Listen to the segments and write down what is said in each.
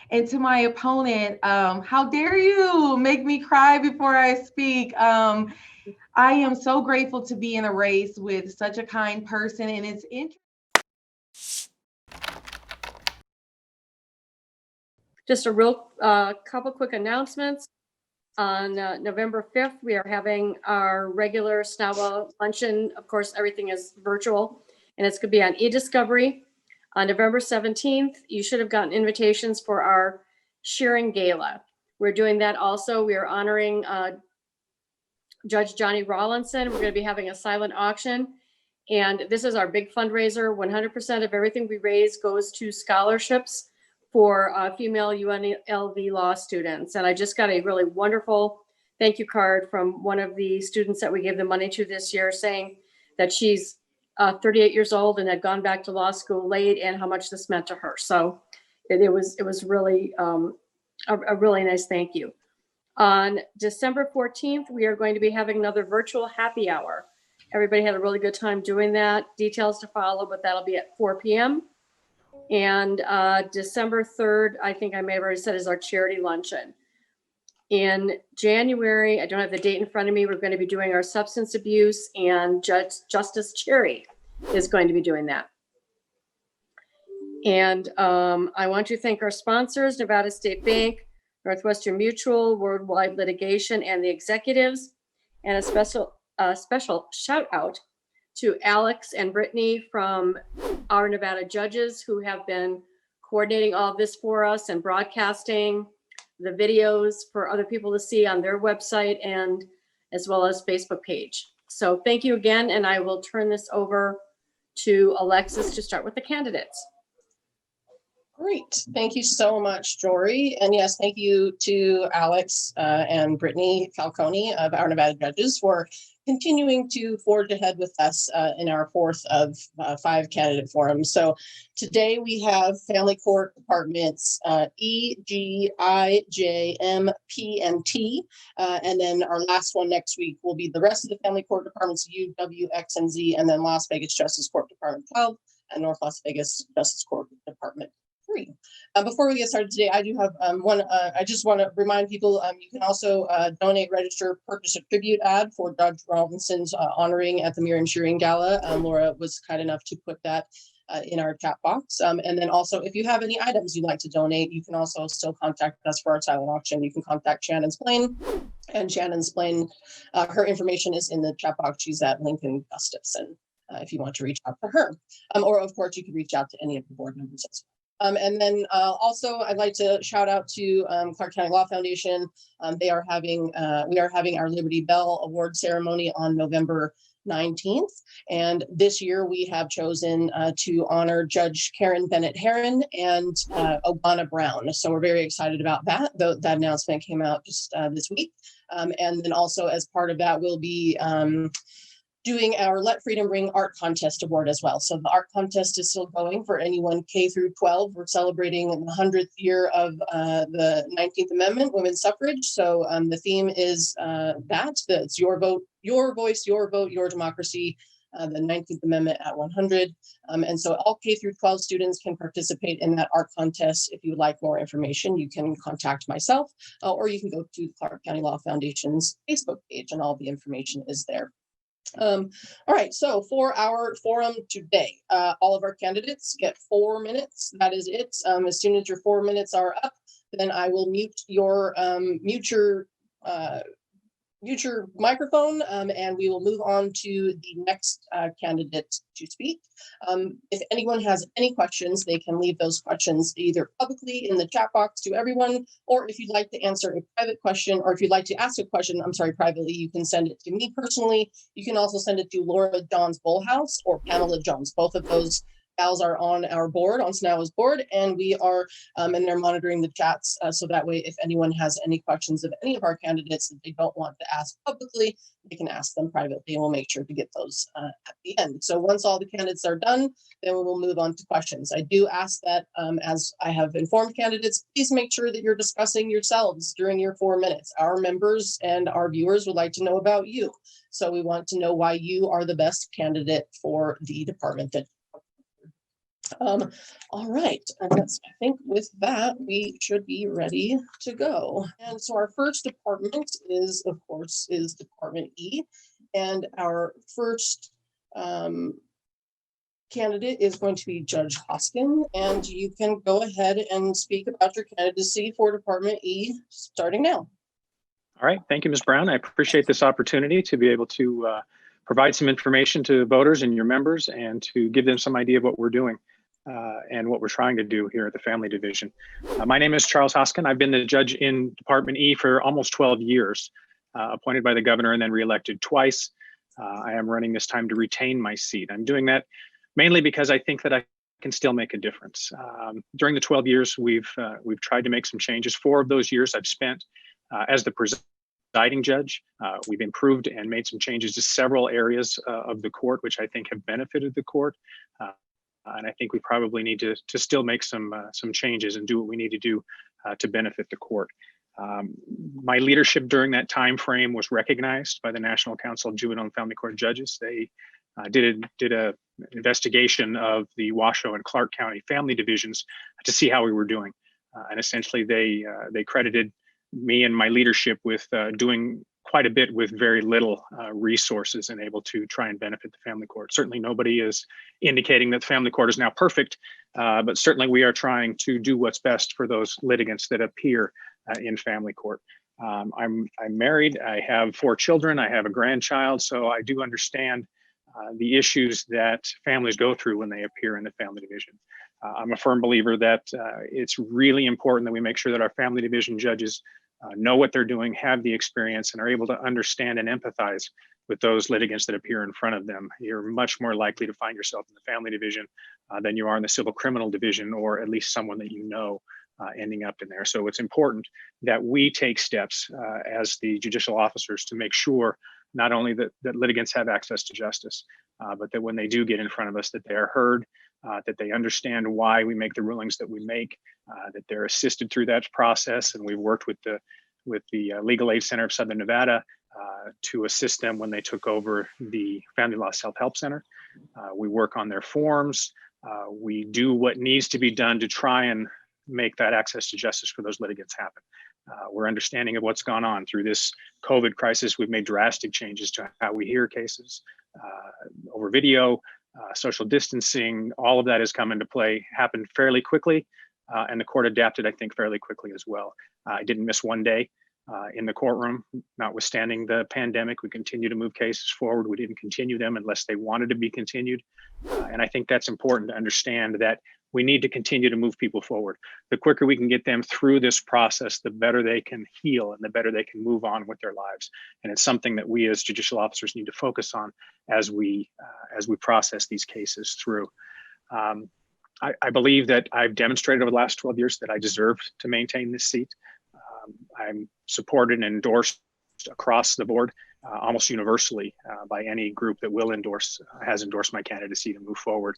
And to my opponent, how dare you make me cry before I speak? I am so grateful to be in a race with such a kind person, and it's interesting. Just a real couple quick announcements. On November 5th, we are having our regular SNAWA luncheon. Of course, everything is virtual, and it's going to be on eDiscovery. On November 17th, you should have gotten invitations for our Shearing Gala. We're doing that also. We are honoring Judge Johnny Rawlinson. We're going to be having a silent auction. And this is our big fundraiser. 100% of everything we raise goes to scholarships for female UNLV law students. And I just got a really wonderful thank you card from one of the students that we gave the money to this year, saying that she's 38 years old and had gone back to law school late, and how much this meant to her. So it was really a really nice thank you. On December 14th, we are going to be having another virtual happy hour. Everybody had a really good time doing that. Details to follow, but that'll be at 4 p.m. And December 3rd, I think I may have already said, is our charity luncheon. In January, I don't have the date in front of me, we're going to be doing our substance abuse, and Justice Cherry is going to be doing that. And I want to thank our sponsors, Nevada State Bank, Northwestern Mutual, Worldwide Litigation, and the executives, and a special shout out to Alex and Brittany from our Nevada judges, who have been coordinating all of this for us and broadcasting the videos for other people to see on their website and as well as Facebook page. So thank you again, and I will turn this over to Alexis to start with the candidates. Great. Thank you so much, Jori. And yes, thank you to Alex and Brittany Falcone of our Nevada judges for continuing to forge ahead with us in our fourth of 5 candidate forums. So today we have family court departments E, G, I, J, M, P, and T. And then our last one next week will be the rest of the family court departments U, W, X, and Z, and then Las Vegas Justice Court Department 12 and North Las Vegas Justice Court Department 3. Before we get started today, I do have I just want to remind people, you can also donate, register, purchase a tribute ad for Judge Robinson's honoring at the Miriam Shearing Gala. Laura was kind enough to put that in our chat box. And then also, if you have any items you'd like to donate, you can also still contact us for our silent auction. You can contact Shannon's Plain, and Shannon's Plain, her information is in the chat box. She's at Lincoln Gustafson if you want to reach out to her. Or of course, you can reach out to any of the board members as well. And then also, I'd like to shout out to Clark County Law Foundation. We are having our Liberty Bell Award ceremony on November 19th. And this year we have chosen to honor Judge Karen Bennett Herron and Obana Brown. So we're very excited about that. That announcement came out just this week. And then also as part of that, we'll be doing our Let Freedom Ring Art Contest Award as well. So the art contest is still going for anyone K through 12. We're celebrating the 100th year of the 19th Amendment, women's suffrage. So the theme is it's your vote, your voice, your vote, your democracy, the 19th Amendment at 100. And so all K through 12 students can participate in that art contest. If you would like more information, you can contact myself, or you can go to Clark County Law Foundation's Facebook page, and all the information is there. All right, so for our forum today, all of our candidates get 4 minutes. That is it. As soon as your 4 minutes are up, then I will mute your microphone, and we will move on to the next candidate to speak. If anyone has any questions, they can leave those questions either publicly in the chat box to everyone, or if you'd like to answer a private question, or if you'd like to ask a question, privately, you can send it to me personally. You can also send it to Laura Johns Bullhouse or Pamela Jones. Both of those gals are on our board, on SNAWA's board, and we are, and they're monitoring the chats. So that way, if anyone has any questions of any of our candidates that they don't want to ask publicly, they can ask them privately, and we'll make sure to get those at the end. So once all the candidates are done, then we will move on to questions. I do ask that, as I have informed candidates, please make sure that you're discussing yourselves during your 4 minutes. Our members and our viewers would like to know about you. So we want to know why you are the best candidate for the department that All right, and I think with that, we should be ready to go. And so our first department is, of course, is Department E. And our first candidate is going to be Judge Hoskin. And you can go ahead and speak about your candidacy for Department E, starting now. All right, thank you, Ms. Brown. I appreciate this opportunity to be able to provide some information to voters and your members and to give them some idea of what we're doing and what we're trying to do here at the Family Division. My name is Charles Hoskin. I've been the judge in Department E for almost 12 years, appointed by the governor and then reelected twice. I am running this time to retain my seat. I'm doing that mainly because I think that I can still make a difference. During the 12 years, we've tried to make some changes. 4 of those years I've spent as the presiding judge. We've improved and made some changes to several areas of the court, which I think have benefited the court. And I think we probably need to still make some changes and do what we need to do to benefit the court. My leadership during that time frame was recognized by the National Council of Juvenile and Family Court Judges. They did a investigation of the Washoe and Clark County family divisions to see how we were doing. And essentially they credited me and my leadership with doing quite a bit with very little resources and able to try and benefit the family court. Certainly nobody is indicating that the family court is now perfect, but certainly we are trying to do what's best for those litigants that appear in family court. I'm married, I have 4 children, I have a grandchild, so I do understand the issues that families go through when they appear in the family division. I'm a firm believer that it's really important that we make sure that our family division judges know what they're doing, have the experience, and are able to understand and empathize with those litigants that appear in front of them. You're much more likely to find yourself in the family division than you are in the civil criminal division, or at least someone that you know ending up in there. So it's important that we take steps as the judicial officers to make sure not only that litigants have access to justice, but that when they do get in front of us, that they are heard, that they understand why we make the rulings that we make, that they're assisted through that process. And we've worked with the Legal Aid Center of Southern Nevada to assist them when they took over the Family Law Self-Help Center. We work on their forms. We do what needs to be done to try and make that access to justice for those litigants happen. We're understanding of what's gone on through this COVID crisis. We've made drastic changes to how we hear cases over video, social distancing. All of that has come into play, happened fairly quickly, and the court adapted, I think, fairly quickly as well. I didn't miss one day in the courtroom, notwithstanding the pandemic. We continue to move cases forward. We didn't continue them unless they wanted to be continued. And I think that's important to understand, that we need to continue to move people forward. The quicker we can get them through this process, the better they can heal and the better they can move on with their lives. And it's something that we as judicial officers need to focus on as we process these cases through. I believe that I've demonstrated over the last 12 years that I deserve to maintain this seat. I'm supported and endorsed across the board, almost universally by any group that will has endorsed my candidacy to move forward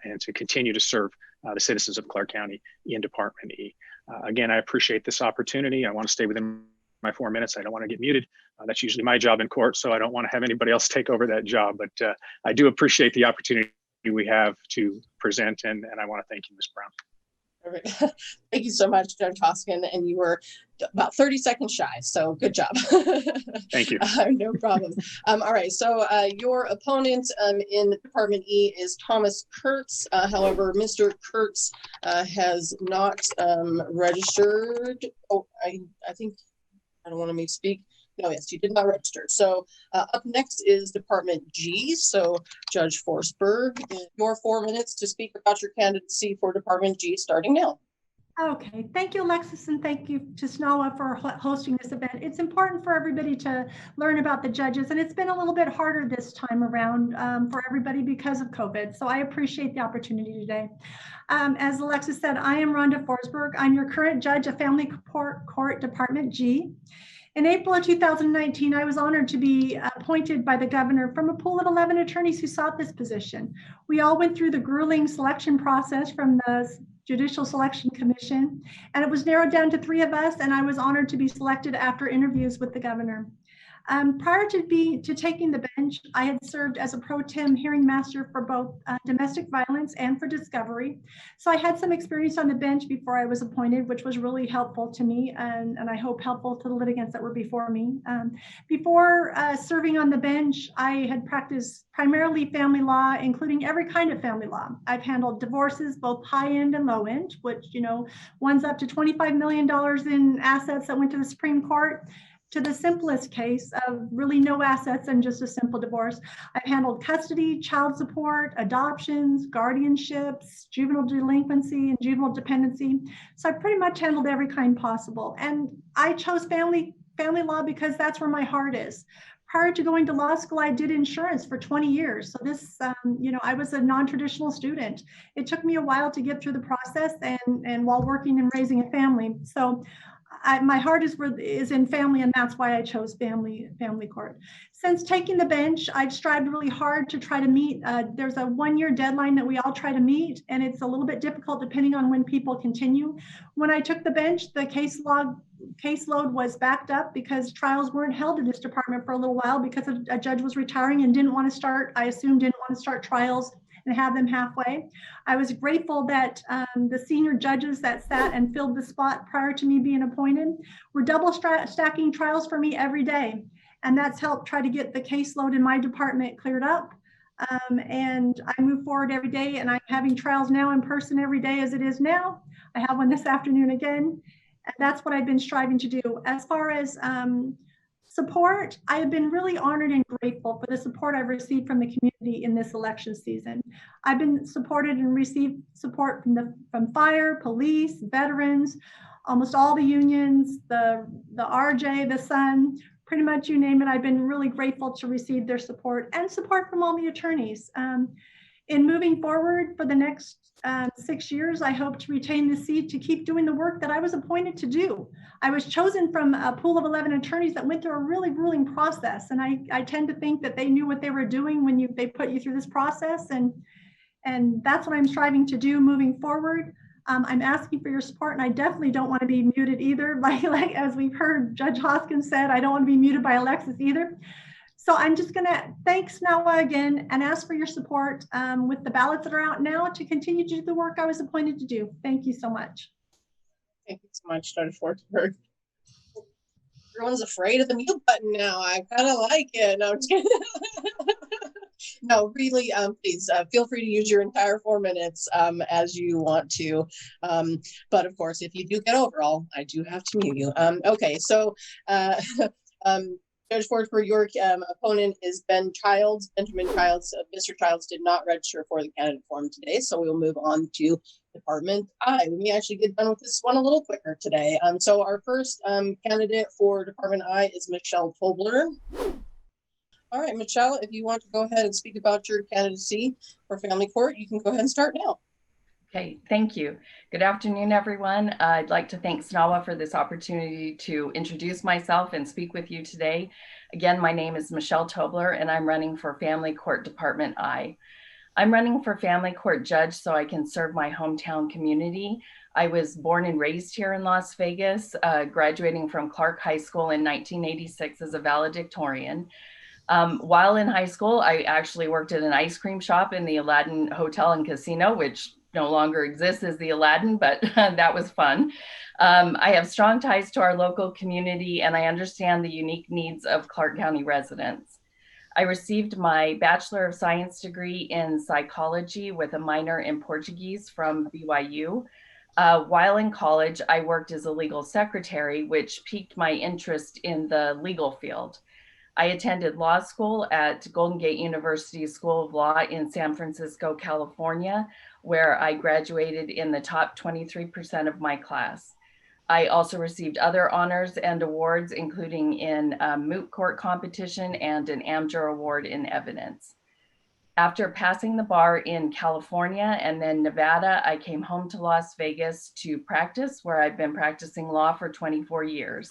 and to continue to serve the citizens of Clark County in Department E. Again, I appreciate this opportunity. I want to stay within my 4 minutes. I don't want to get muted. That's usually my job in court, so I don't want to have anybody else take over that job. But I do appreciate the opportunity we have to present, and I want to thank you, Ms. Brown. Perfect. Thank you so much, Judge Hoskin, and you were about 30 seconds shy, so good job. Thank you. No problem. All right, so your opponent in Department E is Thomas Kurtz. However, Mr. Kurtz has not registered. Oh, I think, I don't want to misspeak. No, yes, you did not register. So up next is Department G. So Judge Forsberg, your 4 minutes to speak about your candidacy for Department G, starting now. Okay, thank you, Alexis, and thank you to SNAWA for hosting this event. It's important for everybody to learn about the judges, and it's been a little bit harder this time around for everybody because of COVID. So I appreciate the opportunity today. As Alexis said, I am Rhonda Forsberg. I'm your current judge of Family Court Department G. In April of 2019, I was honored to be appointed by the governor from a pool of 11 attorneys who sought this position. We all went through the grueling selection process from the Judicial Selection Commission, and it was narrowed down to 3 of us, and I was honored to be selected after interviews with the governor. Prior to taking the bench, I had served as a pro tem hearing master for both domestic violence and for discovery. So I had some experience on the bench before I was appointed, which was really helpful to me and I hope helpful to the litigants that were before me. Before serving on the bench, I had practiced primarily family law, including every kind of family law. I've handled divorces, both high end and low end, which, you know, one's up to $25 million in assets that went to the Supreme Court, to the simplest case of really no assets and just a simple divorce. I've handled custody, child support, adoptions, guardianships, juvenile delinquency, and juvenile dependency. So I've pretty much handled every kind possible. And I chose family law because that's where my heart is. Prior to going to law school, I did insurance for 20 years. So this, you know, I was a non-traditional student. It took me a while to get through the process and while working and raising a family. So my heart is in family, and that's why I chose family court. Since taking the bench, I've strived really hard to try to meet. There's a 1-year deadline that we all try to meet, and it's a little bit difficult depending on when people continue. When I took the bench, the caseload was backed up because trials weren't held in this department for a little while because a judge was retiring and didn't want to start trials and have them halfway. I was grateful that the senior judges that sat and filled the spot prior to me being appointed were double stacking trials for me every day. And that's helped try to get the caseload in my department cleared up. And I move forward every day, and I'm having trials now in person every day as it is now. I have one this afternoon again. And that's what I've been striving to do. As far as support, I have been really honored and grateful for the support I've received from the community in this election season. I've been supported and received support from fire, police, veterans, almost all the unions, the RJ, the Sun, pretty much you name it. I've been really grateful to receive their support and support from all the attorneys. In moving forward for the next 6 years, I hope to retain the seat to keep doing the work that I was appointed to do. I was chosen from a pool of 11 attorneys that went through a really grueling process. And I tend to think that they knew what they were doing when they put you through this process. And that's what I'm striving to do moving forward. I'm asking for your support, and I definitely don't want to be muted either. Like as we've heard Judge Hoskin said, I don't want to be muted by Alexis either. So I'm just going to thank SNAWA again and ask for your support with the ballots that are out now to continue to do the work I was appointed to do. Thank you so much. Thank you so much, Judge Forsberg. Everyone's afraid of the mute button now. I kind of like it. No, I'm just kidding. No, really, please feel free to use your entire 4 minutes as you want to. But of course, if you do get overall, I do have to mute you. Okay, so Judge Forsberg, your opponent is Benjamin Childs. Mr. Childs did not register for the candidate forum today, so we'll move on to Department I. We may actually get done with this one a little quicker today. So our first candidate for Department I is Michele Tobler. All right, Michele, if you want to go ahead and speak about your candidacy for family court, you can go ahead and start now. Okay, thank you. Good afternoon, everyone. I'd like to thank SNAWA for this opportunity to introduce myself and speak with you today. Again, my name is Michele Tobler, and I'm running for Family Court Department I. I'm running for Family Court Judge so I can serve my hometown community. I was born and raised here in Las Vegas, graduating from Clark High School in 1986 as a valedictorian. While in high school, I actually worked at an ice cream shop in the Aladdin Hotel and Casino, which no longer exists as the Aladdin, but that was fun. I have strong ties to our local community, and I understand the unique needs of Clark County residents. I received my Bachelor of Science degree in psychology with a minor in Portuguese from BYU. While in college, I worked as a legal secretary, which piqued my interest in the legal field. I attended law school at Golden Gate University School of Law in San Francisco, California, where I graduated in the top 23% of my class. I also received other honors and awards, including in a moot court competition and an AmJur award in evidence. After passing the bar in California and then Nevada, I came home to Las Vegas to practice, where I've been practicing law for 24 years.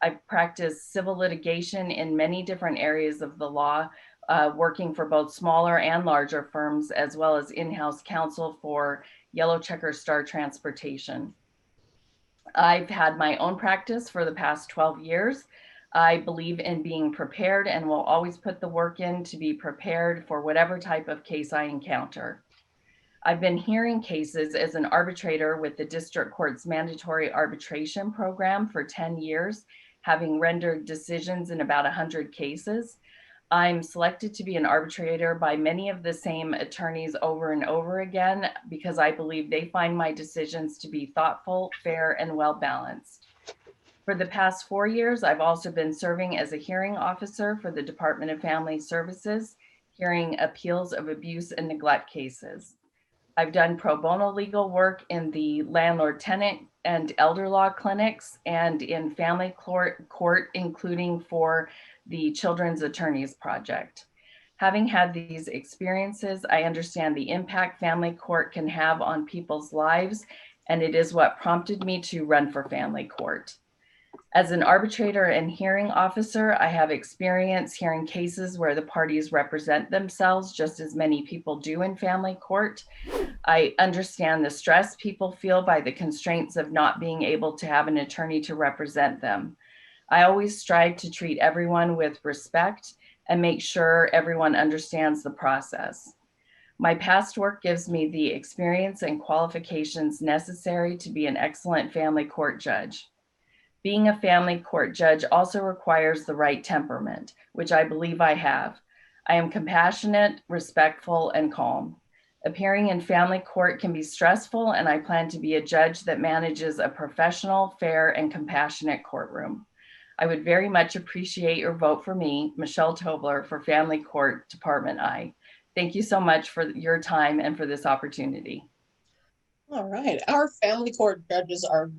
I've practiced civil litigation in many different areas of the law, working for both smaller and larger firms, as well as in-house counsel for Yellow Checker Star Transportation. I've had my own practice for the past 12 years. I believe in being prepared and will always put the work in to be prepared for whatever type of case I encounter. I've been hearing cases as an arbitrator with the district court's mandatory arbitration program for 10 years, having rendered decisions in about 100 cases. I'm selected to be an arbitrator by many of the same attorneys over and over again because I believe they find my decisions to be thoughtful, fair, and well-balanced. For the past 4 years, I've also been serving as a hearing officer for the Department of Family Services, hearing appeals of abuse and neglect cases. I've done pro bono legal work in the landlord-tenant and elder law clinics and in family court, including for the Children's Attorneys Project. Having had these experiences, I understand the impact family court can have on people's lives, and it is what prompted me to run for family court. As an arbitrator and hearing officer, I have experience hearing cases where the parties represent themselves just as many people do in family court. I understand the stress people feel by the constraints of not being able to have an attorney to represent them. I always strive to treat everyone with respect and make sure everyone understands the process. My past work gives me the experience and qualifications necessary to be an excellent family court judge. Being a family court judge also requires the right temperament, which I believe I have. I am compassionate, respectful, and calm. Appearing in family court can be stressful, and I plan to be a judge that manages a professional, fair, and compassionate courtroom. I would very much appreciate your vote for me, Michele Tobler, for Family Court Department I. Thank you so much for your time and for this opportunity. All right. Our family court judges are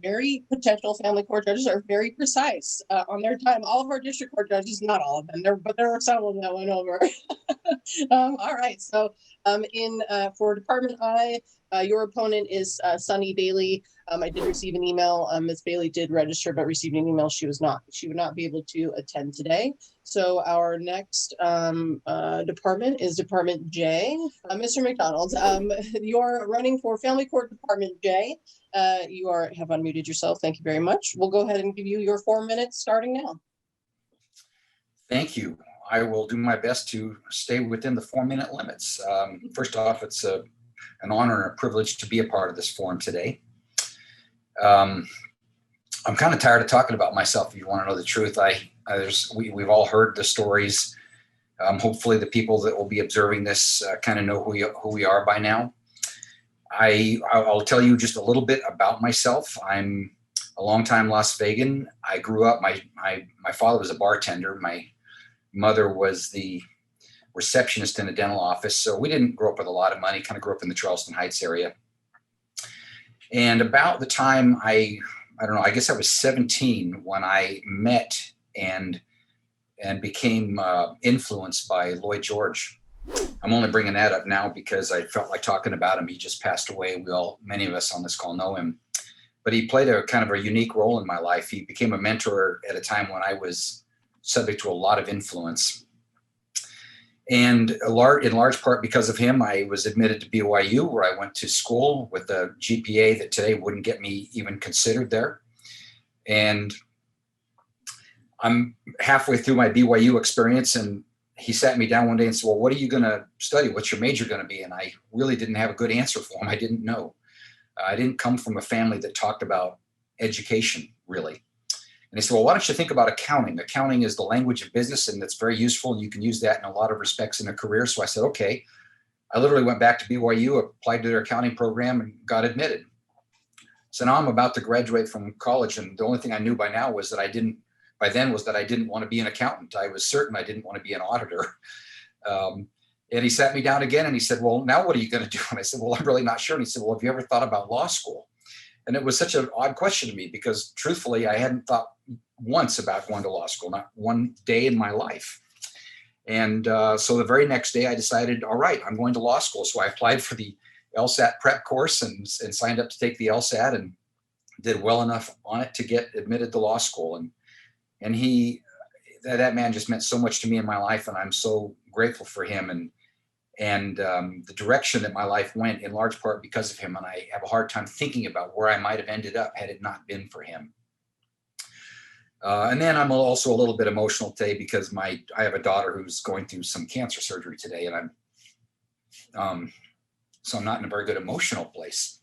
potential family court judges are very precise on their time. All of our district court judges, not all of them, but there are some of them that went over. All right. So for Department I, your opponent is Sunny Bailey. I did receive an email. Ms. Bailey did register, but received an email. She would not be able to attend today. So our next department is Department J. Mr. MacDonald, you're running for Family Court Department J. You have unmuted yourself. Thank you very much. We'll go ahead and give you your 4 minutes starting now. Thank you. I will do my best to stay within the 4-minute limits. First off, it's an honor and a privilege to be a part of this forum today. I'm kind of tired of talking about myself. If you want to know the truth, we've all heard the stories. Hopefully the people that will be observing this kind of know who we are by now. I'll tell you just a little bit about myself. I'm a longtime Las Vegan. I grew up, my father was a bartender. My mother was the receptionist in a dental office. So we didn't grow up with a lot of money, kind of grew up in the Charleston Heights area. And about the time I don't know, I guess I was 17 when I met and became influenced by Lloyd George. I'm only bringing that up now because I felt like talking about him. He just passed away. Many of us on this call know him, but he played a kind of a unique role in my life. He became a mentor at a time when I was subject to a lot of influence. And in large part because of him, I was admitted to BYU, where I went to school with a GPA that today wouldn't get me even considered there. And I'm halfway through my BYU experience, and he sat me down one day and said, well, what are you going to study? What's your major going to be? And I really didn't have a good answer for him. I didn't know. I didn't come from a family that talked about education, really. And he said, well, why don't you think about accounting? Accounting is the language of business, and it's very useful. And you can use that in a lot of respects in a career. So I said, okay. I literally went back to BYU, applied to their accounting program, and got admitted. So now I'm about to graduate from college. And the only thing I knew by then was that I didn't want to be an accountant. I was certain I didn't want to be an auditor. And he sat me down again and he said, well, now what are you going to do? And I said, well, I'm really not sure. And he said, well, have you ever thought about law school? And it was such an odd question to me because truthfully, I hadn't thought once about going to law school, not one day in my life. And so the very next day I decided, all right, I'm going to law school. So I applied for the LSAT prep course and signed up to take the LSAT and did well enough on it to get admitted to law school. And that man just meant so much to me in my life. And I'm so grateful for him and the direction that my life went in large part because of him. And I have a hard time thinking about where I might have ended up had it not been for him. And then I'm also a little bit emotional today because I have a daughter who's going through some cancer surgery today, and so I'm not in a very good emotional place.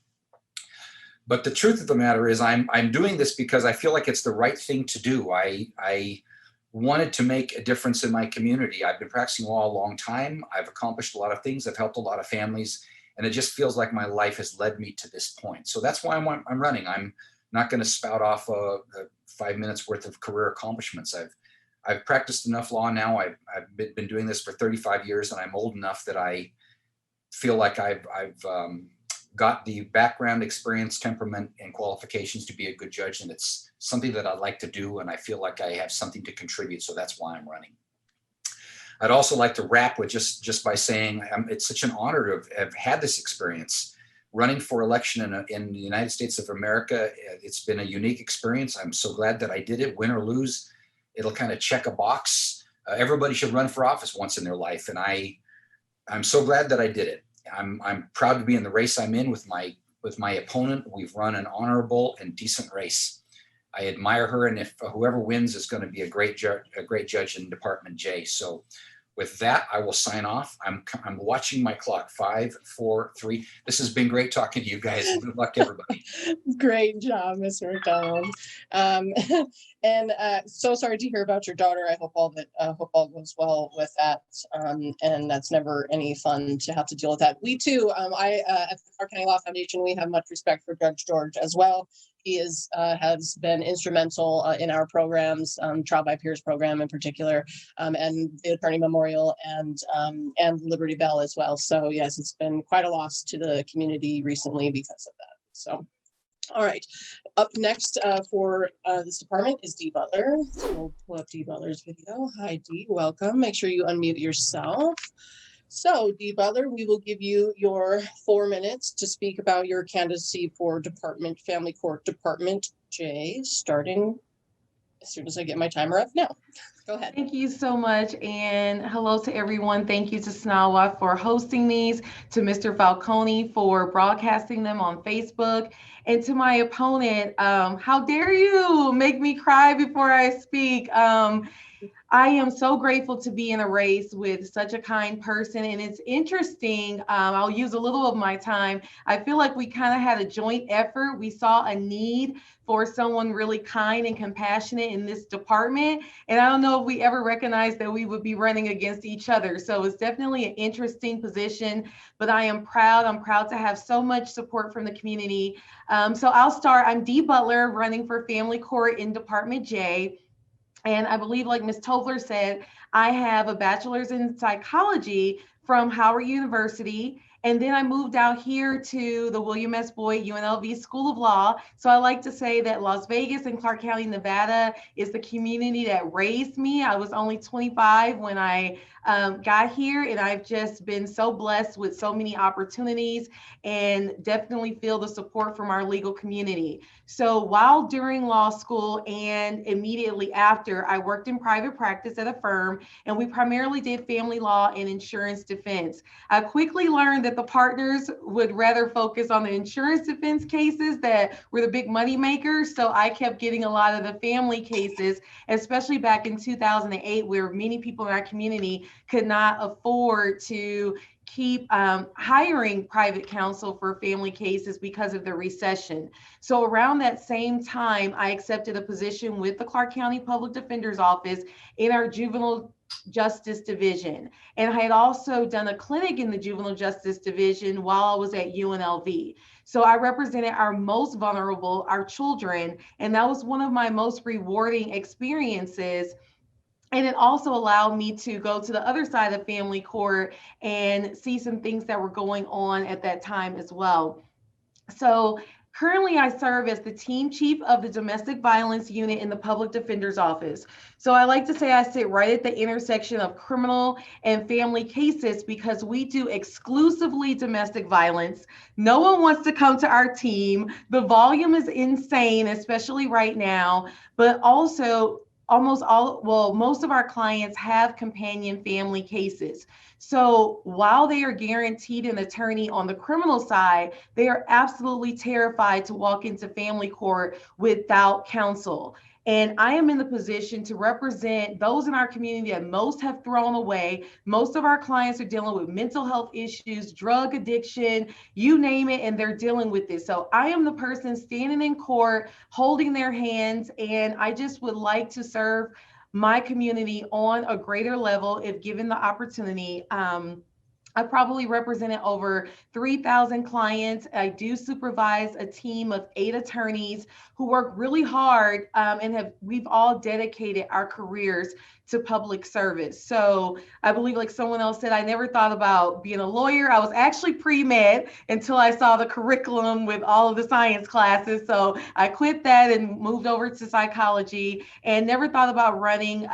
But the truth of the matter is I'm doing this because I feel like it's the right thing to do. I wanted to make a difference in my community. I've been practicing law a long time. I've accomplished a lot of things. I've helped a lot of families, and it just feels like my life has led me to this point. So that's why I'm running. I'm not going to spout off 5 minutes worth of career accomplishments. I've practiced enough law now. I've been doing this for 35 years, and I'm old enough that I feel like I've got the background, experience, temperament, and qualifications to be a good judge, and it's something that I'd like to do, and I feel like I have something to contribute, so that's why I'm running. I'd also like to wrap with just by saying it's such an honor to have had this experience. Running for election in the United States of America, it's been a unique experience. I'm so glad that I did it, win or lose. It'll kind of check a box. Everybody should run for office once in their life, and I'm so glad that I did it. I'm proud to be in the race I'm in with my opponent. We've run an honorable and decent race. I admire her, and if whoever wins is going to be a great judge in Department J. So with that, I will sign off. I'm watching my clock. 5, 4, 3. This has been great talking to you guys. Good luck, everybody. Great job, Mr. MacDonald. And so sorry to hear about your daughter. I hope all goes well with that. And that's never any fun to have to deal with that. We too, at the Clark County Law Foundation, we have much respect for Judge George as well. He has been instrumental in our programs, Trial by Peers program in particular, and the Attorney Memorial and Liberty Bell as well. So yes, it's been quite a loss to the community recently because of that. So, all right. Up next for this department is Dee Butler. So we'll pull up Dee Butler's video. Hi, Dee. Welcome. Make sure you unmute yourself. So, Dee Butler, we will give you your 4 minutes to speak about your candidacy for Family Court Department J, starting as soon as I get my timer up now. Go ahead. Thank you so much, and hello to everyone. Thank you to SNAWA for hosting these, to Mr. Falcone for broadcasting them on Facebook, and to my opponent, how dare you make me cry before I speak. I am so grateful to be in a race with such a kind person, and it's interesting. I'll use a little of my time. I feel like we kind of had a joint effort. We saw a need for someone really kind and compassionate in this department, and I don't know if we ever recognized that we would be running against each other. So it's definitely an interesting position, but I am proud. I'm proud to have so much support from the community. So I'll start. I'm Dee Butler, running for Family Court in Department J. And I believe, like Ms. Tobler said, I have a bachelor's in psychology from Howard University. And then I moved out here to the William S. Boyd UNLV School of Law. So I like to say that Las Vegas and Clark County, Nevada is the community that raised me. I was only 25 when I got here, and I've just been so blessed with so many opportunities and definitely feel the support from our legal community. So while during law school and immediately after, I worked in private practice at a firm, and we primarily did family law and insurance defense. I quickly learned that the partners would rather focus on the insurance defense cases that were the big money makers. So I kept getting a lot of the family cases, especially back in 2008, where many people in our community could not afford to keep hiring private counsel for family cases because of the recession. So around that same time, I accepted a position with the Clark County Public Defender's Office in our Juvenile Justice Division. And I had also done a clinic in the Juvenile Justice Division while I was at UNLV. So I represented our most vulnerable, our children, and that was one of my most rewarding experiences. And it also allowed me to go to the other side of family court and see some things that were going on at that time as well. So currently I serve as the team chief of the domestic violence unit in the public defender's office. So I like to say I sit right at the intersection of criminal and family cases because we do exclusively domestic violence. No one wants to come to our team. The volume is insane, especially right now, but also most of our clients have companion family cases. So while they are guaranteed an attorney on the criminal side, they are absolutely terrified to walk into family court without counsel. And I am in the position to represent those in our community that most have thrown away. Most of our clients are dealing with mental health issues, drug addiction, you name it, and they're dealing with this. So I am the person standing in court, holding their hands, and I just would like to serve my community on a greater level if given the opportunity. I probably represented over 3,000 clients. I do supervise a team of 8 attorneys who work really hard, and we've all dedicated our careers to public service. So I believe, like someone else said, I never thought about being a lawyer. I was actually pre-med until I saw the curriculum with all of the science classes. So I quit that and moved over to psychology and never thought about running.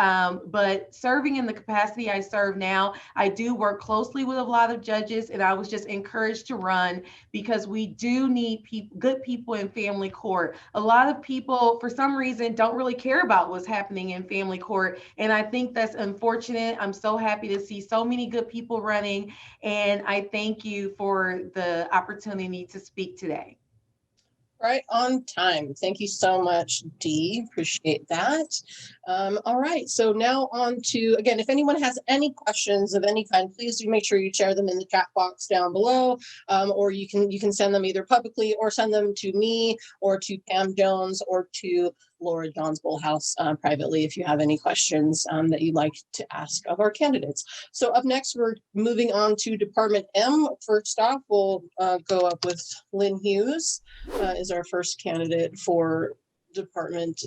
But serving in the capacity I serve now, I do work closely with a lot of judges, and I was just encouraged to run because we do need good people in family court. A lot of people, for some reason, don't really care about what's happening in family court, and I think that's unfortunate. I'm so happy to see so many good people running, and I thank you for the opportunity to speak today. Right on time. Thank you so much, Dee. Appreciate that. All right, so now on to, again, if anyone has any questions of any kind, please do make sure you share them in the chat box down below, or you can send them either publicly or send them to me or to Pam Jones or to Laura Johns Bullhouse privately if you have any questions that you'd like to ask of our candidates. So up next, we're moving on to Department M. First off, we'll go up with Lynn Hughes is our first candidate for Department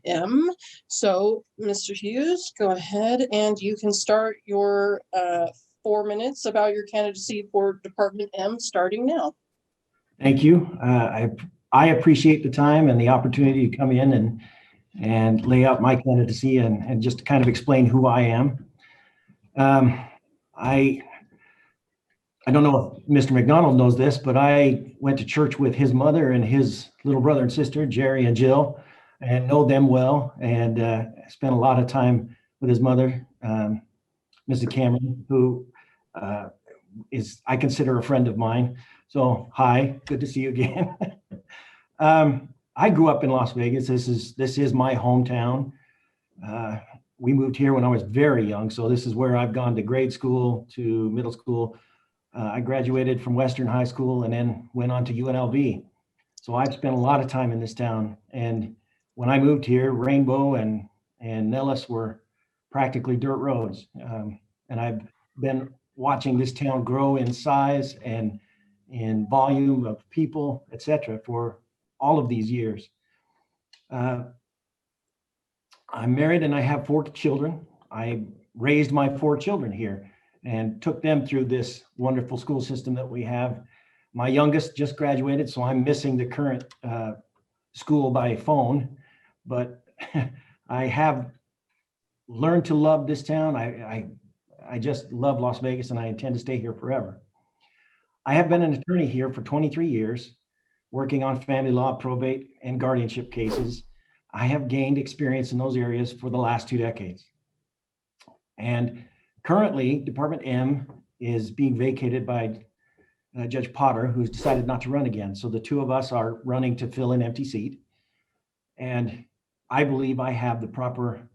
M. So Mr. Hughes, go ahead and you can start your 4 minutes about your candidacy for Department M starting now. Thank you. I appreciate the time and the opportunity to come in and lay out my candidacy and just to kind of explain who I am. I don't know if Mr. MacDonald knows this, but I went to church with his mother and his little brother and sister, Jori and Jill, and know them well, and spent a lot of time with his mother, Mrs. Cameron, who is, I consider, a friend of mine. So hi, good to see you again. I grew up in Las Vegas. This is my hometown. We moved here when I was very young, so this is where I've gone to grade school, to middle school. I graduated from Western High School and then went on to UNLV. So I've spent a lot of time in this town. And when I moved here, Rainbow and Nellis were practically dirt roads. And I've been watching this town grow in size and in volume of people, etc., for all of these years. I'm married and I have 4 children. I raised my 4 children here and took them through this wonderful school system that we have. My youngest just graduated, so I'm missing the current school by phone, but I have learned to love this town. I just love Las Vegas and I intend to stay here forever. I have been an attorney here for 23 years, working on family law, probate, and guardianship cases. I have gained experience in those areas for the last 2 decades. And currently, Department M is being vacated by Judge Potter, who's decided not to run again. So the 2 of us are running to fill an empty seat. And I believe I have the proper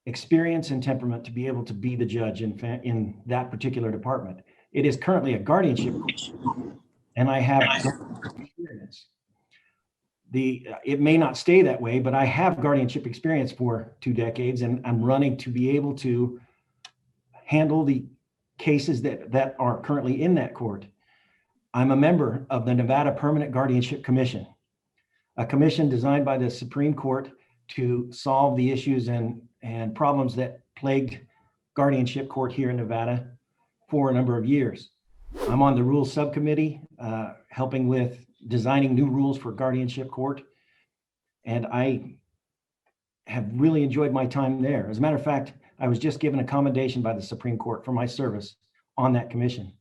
experience and temperament to be able to be the judge in that particular department. It is currently a guardianship court, and I have experience. It may not stay that way, but I have guardianship experience for 2 decades, and I'm running to be able to handle the cases that are currently in that court. I'm a member of the Nevada Permanent Guardianship Commission, a commission designed by the Supreme Court to solve the issues and problems that plagued guardianship court here in Nevada for a number of years. I'm on the rules subcommittee, helping with designing new rules for guardianship court. And I have really enjoyed my time there. As a matter of fact, I was just given a commendation by the Supreme Court for my service on that commission.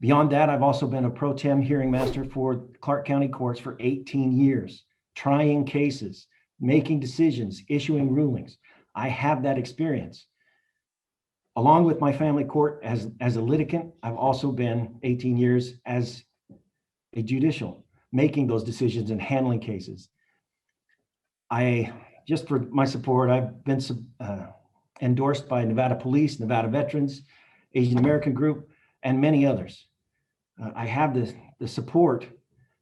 Beyond that, I've also been a pro tem hearing master for Clark County courts for 18 years, trying cases, making decisions, issuing rulings. I have that experience. Along with my family court as a litigant, I've also been 18 years as a judicial, making those decisions and handling cases. Just for my support, I've been endorsed by Nevada Police, Nevada Veterans, Asian American Group, and many others. I have the support,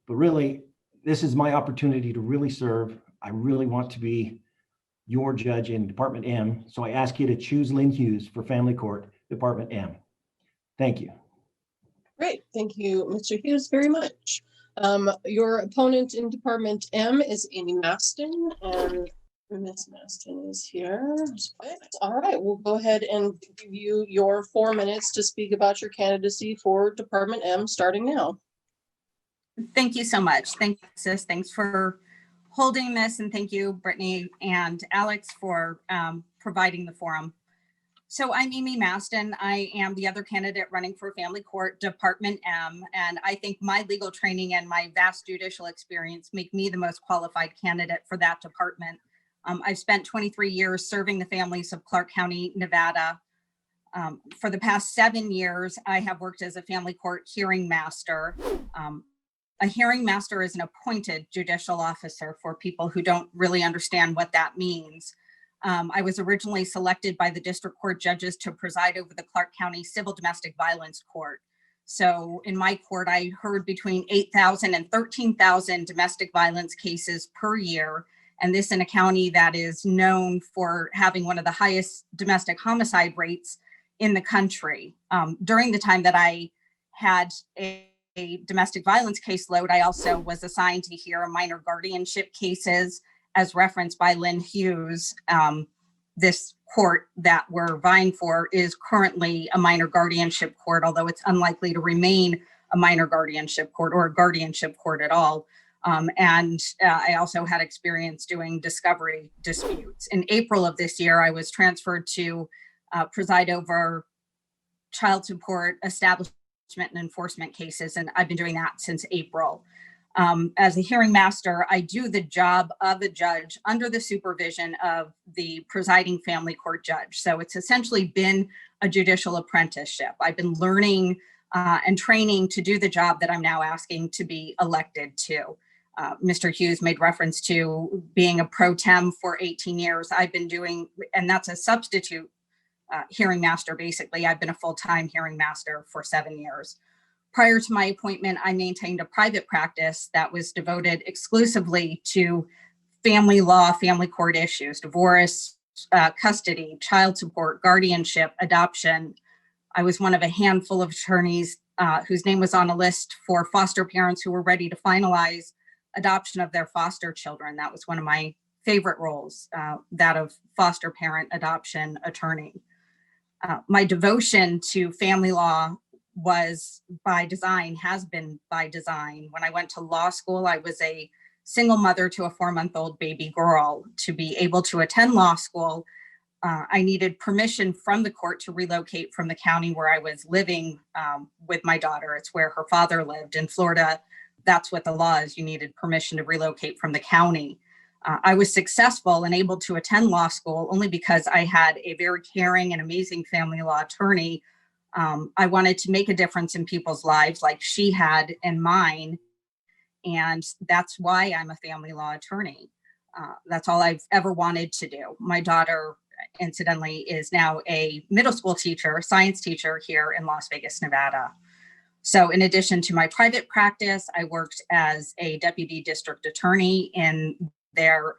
but really, this is my opportunity to really serve. I really want to be your judge in Department M, so I ask you to choose Lynn Hughes for Family Court, Department M. Thank you. Great, thank you, Mr. Hughes, very much. Your opponent in Department M is Amy Mastin, and Ms. Mastin is here. All right, we'll go ahead and give you your 4 minutes to speak about your candidacy for Department M, starting now. Thank you so much. Thank you, Sis. Thanks for holding this, and thank you, Brittany and Alex, for providing the forum. So I'm Amy Mastin. I am the other candidate running for Family Court, Department M, and I think my legal training and my vast judicial experience make me the most qualified candidate for that department. I've spent 23 years serving the families of Clark County, Nevada. For the past 7 years, I have worked as a family court hearing master. A hearing master is an appointed judicial officer for people who don't really understand what that means. I was originally selected by the district court judges to preside over the Clark County Civil Domestic Violence Court. So in my court, I heard between 8,000 and 13,000 domestic violence cases per year. And this in a county that is known for having one of the highest domestic homicide rates in the country. During the time that I had a domestic violence caseload, I also was assigned to hear minor guardianship cases as referenced by Lynn Hughes. This court that we're vying for is currently a minor guardianship court, although it's unlikely to remain a minor guardianship court or a guardianship court at all. I also had experience doing discovery disputes. In April of this year, I was transferred to preside over child support establishment and enforcement cases, and I've been doing that since April. As a hearing master, I do the job of a judge under the supervision of the presiding family court judge. So it's essentially been a judicial apprenticeship. I've been learning and training to do the job that I'm now asking to be elected to. Mr. Hughes made reference to being a pro tem for 18 years. I've been doing, and that's a substitute hearing master, basically. I've been a full-time hearing master for 7 years. Prior to my appointment, I maintained a private practice that was devoted exclusively to family law, family court issues, divorce, custody, child support, guardianship, adoption. I was one of a handful of attorneys whose name was on a list for foster parents who were ready to finalize adoption of their foster children. That was one of my favorite roles, that of foster parent adoption attorney. My devotion to family law was by design, has been by design. When I went to law school, I was a single mother to a 4-month-old baby girl. To be able to attend law school, I needed permission from the court to relocate from the county where I was living with my daughter. It's where her father lived. In Florida, that's what the law is. You needed permission to relocate from the county. I was successful and able to attend law school only because I had a very caring and amazing family law attorney. I wanted to make a difference in people's lives like she had in mine. And that's why I'm a family law attorney. That's all I've ever wanted to do. My daughter, incidentally, is now a middle school teacher, science teacher here in Las Vegas, Nevada. So in addition to my private practice, I worked as a deputy district attorney in their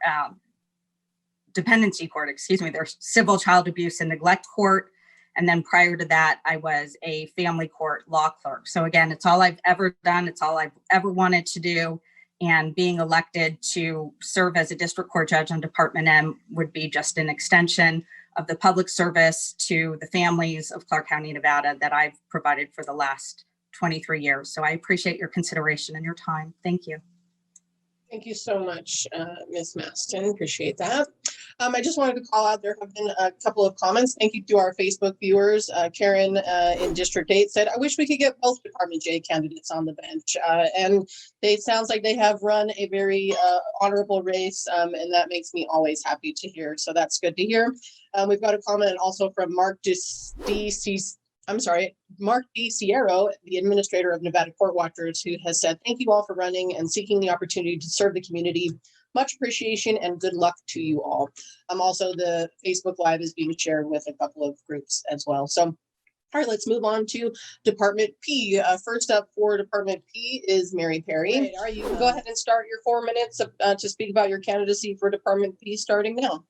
dependency court, their civil child abuse and neglect court. And then prior to that, I was a family court law clerk. So again, it's all I've ever done. It's all I've ever wanted to do. And being elected to serve as a district court judge on Department M would be just an extension of the public service to the families of Clark County, Nevada that I've provided for the last 23 years. So I appreciate your consideration and your time. Thank you. Thank you so much, Ms. Mastin. Appreciate that. I just wanted to call out, there have been a couple of comments. Thank you to our Facebook viewers. Karen in District 8 said, I wish we could get both Department J candidates on the bench. And it sounds like they have run a very honorable race, and that makes me always happy to hear. So that's good to hear. We've got a comment also from Mark D. Sierro, the administrator of Nevada Court Watchers, who has said, thank you all for running and seeking the opportunity to serve the community. Much appreciation and good luck to you all. Also, the Facebook Live is being shared with a couple of groups as well. So, all right, let's move on to Department P. First up for Department P is Mary Perry. Right, all right, you can go ahead and start your 4 minutes to speak about your candidacy for Department P starting now.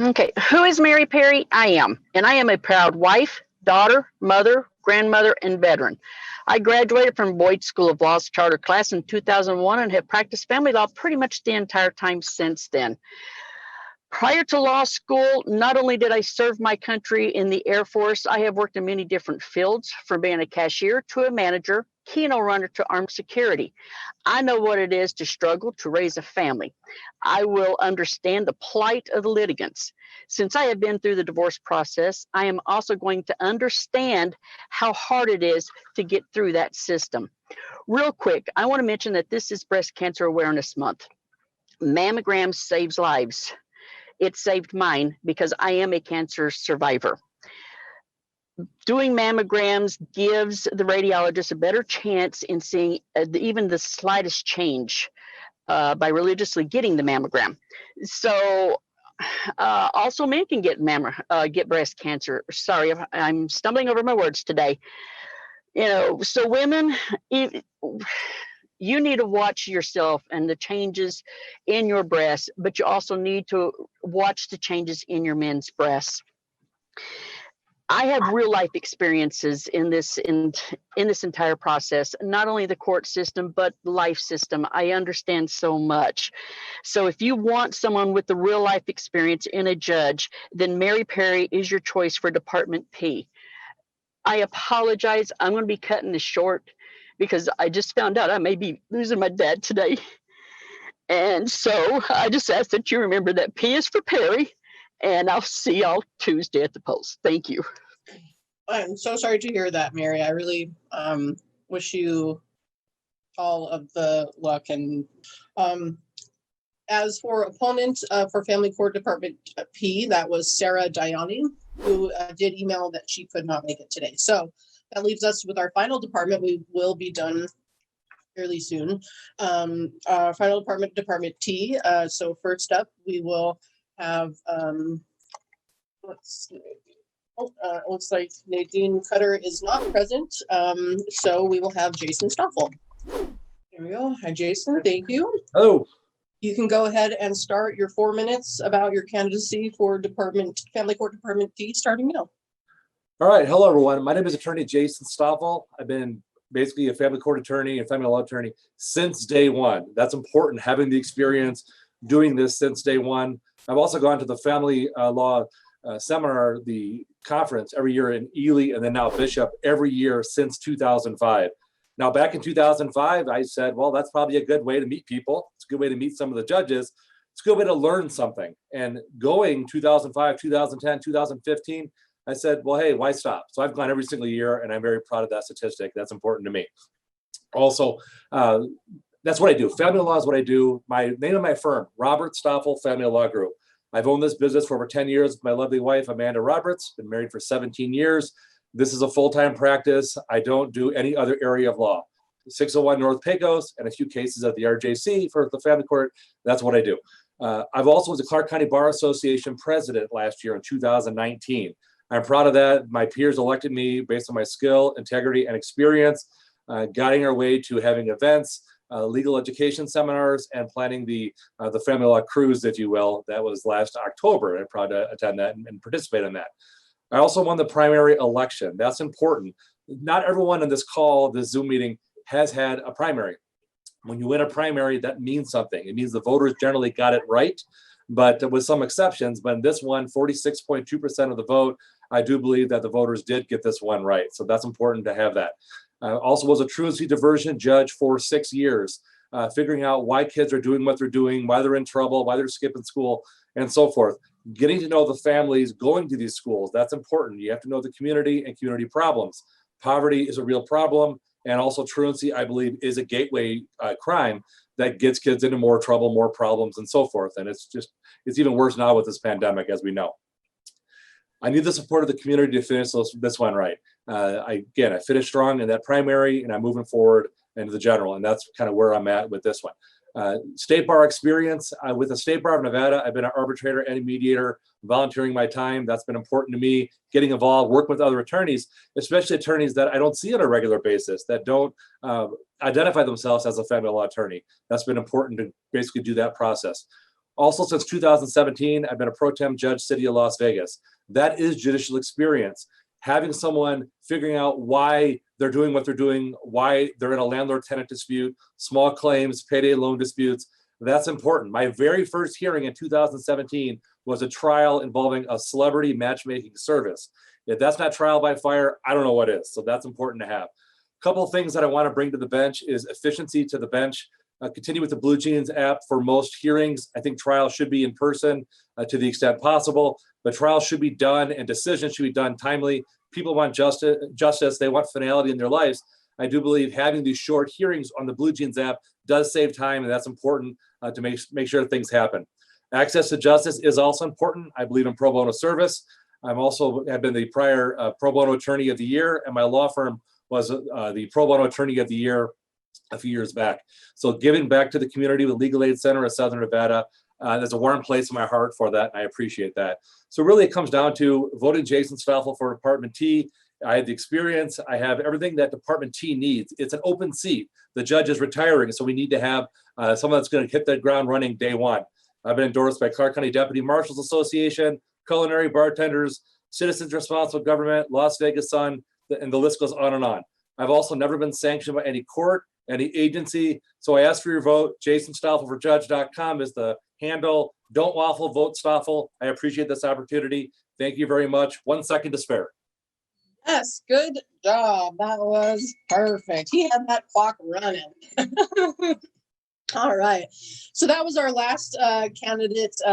Okay, who is Mary Perry? I am, and I am a proud wife, daughter, mother, grandmother, and veteran. I graduated from Boyd School of Law's charter class in 2001 and have practiced family law pretty much the entire time since then. Prior to law school, not only did I serve my country in the Air Force, I have worked in many different fields, from being a cashier to a manager, keynote runner to armed security. I know what it is to struggle to raise a family. I will understand the plight of the litigants. Since I have been through the divorce process, I am also going to understand how hard it is to get through that system. Real quick, I want to mention that this is Breast Cancer Awareness Month. Mammograms saves lives. It saved mine because I am a cancer survivor. Doing mammograms gives the radiologist a better chance in seeing even the slightest change by religiously getting the mammogram. So also men can get breast cancer. Sorry, I'm stumbling over my words today. You know, so women, you need to watch yourself and the changes in your breasts, but you also need to watch the changes in your men's breasts. I have real life experiences in this entire process, not only the court system, but life system. I understand so much. So if you want someone with the real life experience in a judge, then Mary Perry is your choice for Department P. I apologize. I'm going to be cutting this short because I just found out I may be losing my dad today. And so I just ask that you remember that P is for Perry, and I'll see y'all Tuesday at the Post. Thank you. I'm so sorry to hear that, Mary. I really wish you all of the luck. And as for opponents for Family Court Department P, that was Sarah Diani, who did email that she could not make it today. So that leaves us with our final department. We will be done fairly soon. Our final department, Department T. So first up, we will have, let's see. Looks like Nadine Cutter is not present. So we will have Jason Stoffel. Here we go. Hi, Jason. Thank you. Hello. You can go ahead and start your 4 minutes about your candidacy for Family Court Department T starting now. All right. Hello, everyone. My name is Attorney Jason Stoffel. I've been basically a family court attorney and family law attorney since day one. That's important, having the experience doing this since day one. I've also gone to the family law seminar, the conference every year in Ely, and then now Bishop every year since 2005. Now, back in 2005, I said, well, that's probably a good way to meet people. It's a good way to meet some of the judges. It's a good way to learn something. And going 2005, 2010, 2015, I said, well, hey, why stop? So I've gone every single year, and I'm very proud of that statistic. That's important to me. Also, that's what I do. Family law is what I do. My name of my firm, Robert Stoffel Family Law Group. I've owned this business for over 10 years with my lovely wife, Amanda Roberts. Been married for 17 years. This is a full-time practice. I don't do any other area of law. 601 North Pecos and a few cases at the RJC for the family court. That's what I do. I've also was the Clark County Bar Association president last year in 2019. I'm proud of that. My peers elected me based on my skill, integrity, and experience, guiding our way to having events, legal education seminars, and planning the family law cruise, if you will. That was last October. I'm proud to attend that and participate in that. I also won the primary election. That's important. Not everyone in this call, this Zoom meeting, has had a primary. When you win a primary, that means something. It means the voters generally got it right, but with some exceptions. But in this one, 46.2% of the vote, I do believe that the voters did get this one right. So that's important to have that. Also was a truancy diversion judge for 6 years, figuring out why kids are doing what they're doing, why they're in trouble, why they're skipping school, and so forth. Getting to know the families going to these schools, that's important. You have to know the community and community problems. Poverty is a real problem, and also truancy, I believe, is a gateway crime that gets kids into more trouble, more problems, and so forth. And it's even worse now with this pandemic, as we know. I need the support of the community to finish this one right. I finished strong in that primary, and I'm moving forward into the general, and that's kind of where I'm at with this one. State bar experience with the State Bar of Nevada. I've been an arbitrator and a mediator, volunteering my time. That's been important to me. Getting involved, working with other attorneys, especially attorneys that I don't see on a regular basis, that don't identify themselves as a family law attorney. That's been important to basically do that process. Also, since 2017, I've been a pro tem judge, City of Las Vegas. That is judicial experience. Having someone figuring out why they're doing what they're doing, why they're in a landlord-tenant dispute, small claims, payday loan disputes, that's important. My very first hearing in 2017 was a trial involving a celebrity matchmaking service. If that's not trial by fire, I don't know what is. So that's important to have. A couple of things that I want to bring to the bench is efficiency to the bench. Continue with the Blue Jeans app for most hearings. I think trial should be in person to the extent possible, but trial should be done and decisions should be done timely. People want justice, they want finality in their lives. I do believe having these short hearings on the Blue Jeans app does save time, and that's important to make sure things happen. Access to justice is also important. I believe in pro bono service. I've also have been the prior pro bono attorney of the year, and my law firm was the pro bono attorney of the year a few years back. So giving back to the community with Legal Aid Center of Southern Nevada, there's a warm place in my heart for that, and I appreciate that. So really it comes down to voting Jason Stoffel for Department T. I have the experience, I have everything that Department T needs. It's an open seat. The judge is retiring, so we need to have someone that's going to hit the ground running day one. I've been endorsed by Clark County Deputy Marshals Association, culinary bartenders, Citizens Responsible Government, Las Vegas Sun, and the list goes on and on. I've also never been sanctioned by any court, any agency. So I ask for your vote. JasonStoffelforJudge.com is the handle. Don't waffle, vote Stoffel. I appreciate this opportunity. Thank you very much. 1 second to spare. Yes, good job. That was perfect. He had that clock running. All right. So that was our last candidate who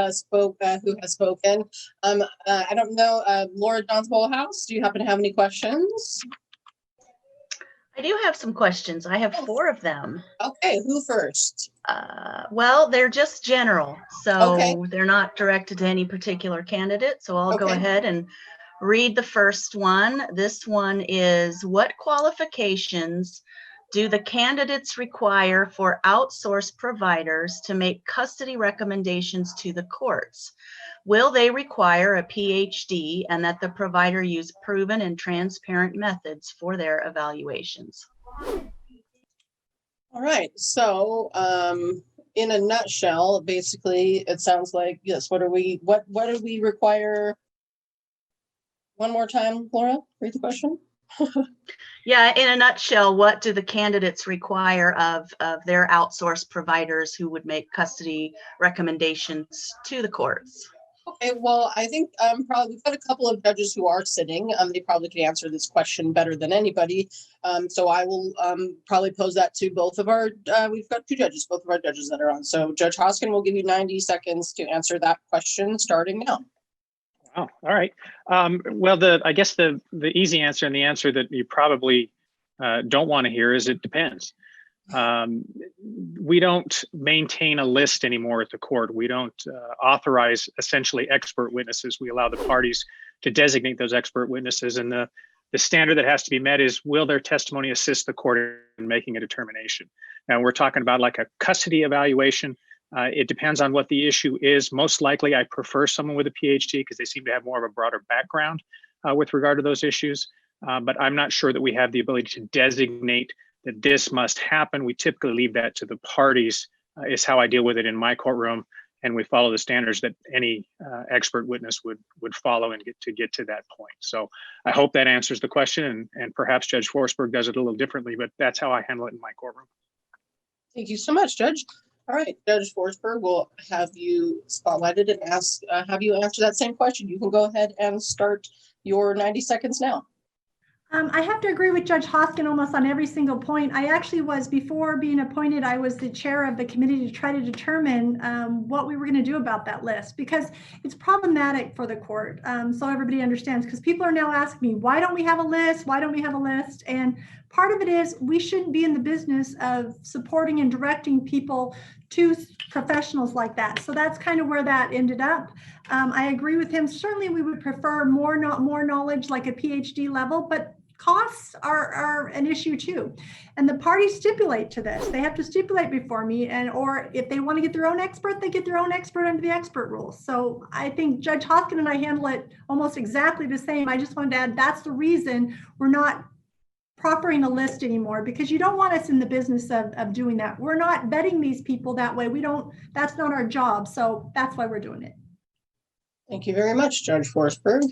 has spoken. I don't know, Laura Johns House, do you happen to have any questions? I do have some questions. I have 4 of them. Okay, who first? Well, they're just general, so Okay. they're not directed to any particular candidate. So I'll go Okay. ahead and read the first one. This one is, what qualifications do the candidates require for outsourced providers to make custody recommendations to the courts? Will they require a PhD and that the provider use proven and transparent methods for their evaluations? All right. So in a nutshell, basically, it sounds like, yes, what do we require? One more time, Laura, read the question. Yeah, in a nutshell, what do the candidates require of their outsourced providers who would make custody recommendations to the courts? Okay, well, I think probably we've got a couple of judges who are sitting. They probably can answer this question better than anybody. So I will probably pose that to both of our, we've got both of our judges that are on. So Judge Hoskin will give you 90 seconds to answer that question starting now. Oh, all right. Well, I guess the easy answer, and the answer that you probably don't want to hear, is it depends. We don't maintain a list anymore at the court. We don't authorize essentially expert witnesses. We allow the parties to designate those expert witnesses, and the standard that has to be met is, will their testimony assist the court in making a determination? Now we're talking about like a custody evaluation. It depends on what the issue is. Most likely, I prefer someone with a PhD because they seem to have more of a broader background with regard to those issues. But I'm not sure that we have the ability to designate that this must happen. We typically leave that to the parties, is how I deal with it in my courtroom. And we follow the standards that any expert witness would follow and get to that point. So I hope that answers the question, and perhaps Judge Forsberg does it a little differently, but that's how I handle it in my courtroom. Thank you so much, Judge. All right, Judge Forsberg, will have you spotlighted and have you answer that same question. You can go ahead and start your 90 seconds now. I have to agree with Judge Hoskin almost on every single point. I actually was, before being appointed, I was the chair of the committee to try to determine what we were going to do about that list, because it's problematic for the court. So everybody understands, because people are now asking me, why don't we have a list? Why don't we have a list? And part of it is, we shouldn't be in the business of supporting and directing people to professionals like that. So that's kind of where that ended up. I agree with him. Certainly we would prefer more knowledge, like a PhD level, but costs are an issue too. And the parties stipulate to this. They have to stipulate before me, or if they want to get their own expert, they get their own expert under the expert rules. So I think Judge Hoskin and I handle it almost exactly the same. I just wanted to add, that's the reason we're not proffering a list anymore, because you don't want us in the business of doing that. We're not vetting these people that way. That's not our job. So that's why we're doing it. Thank you very much, Judge Forsberg.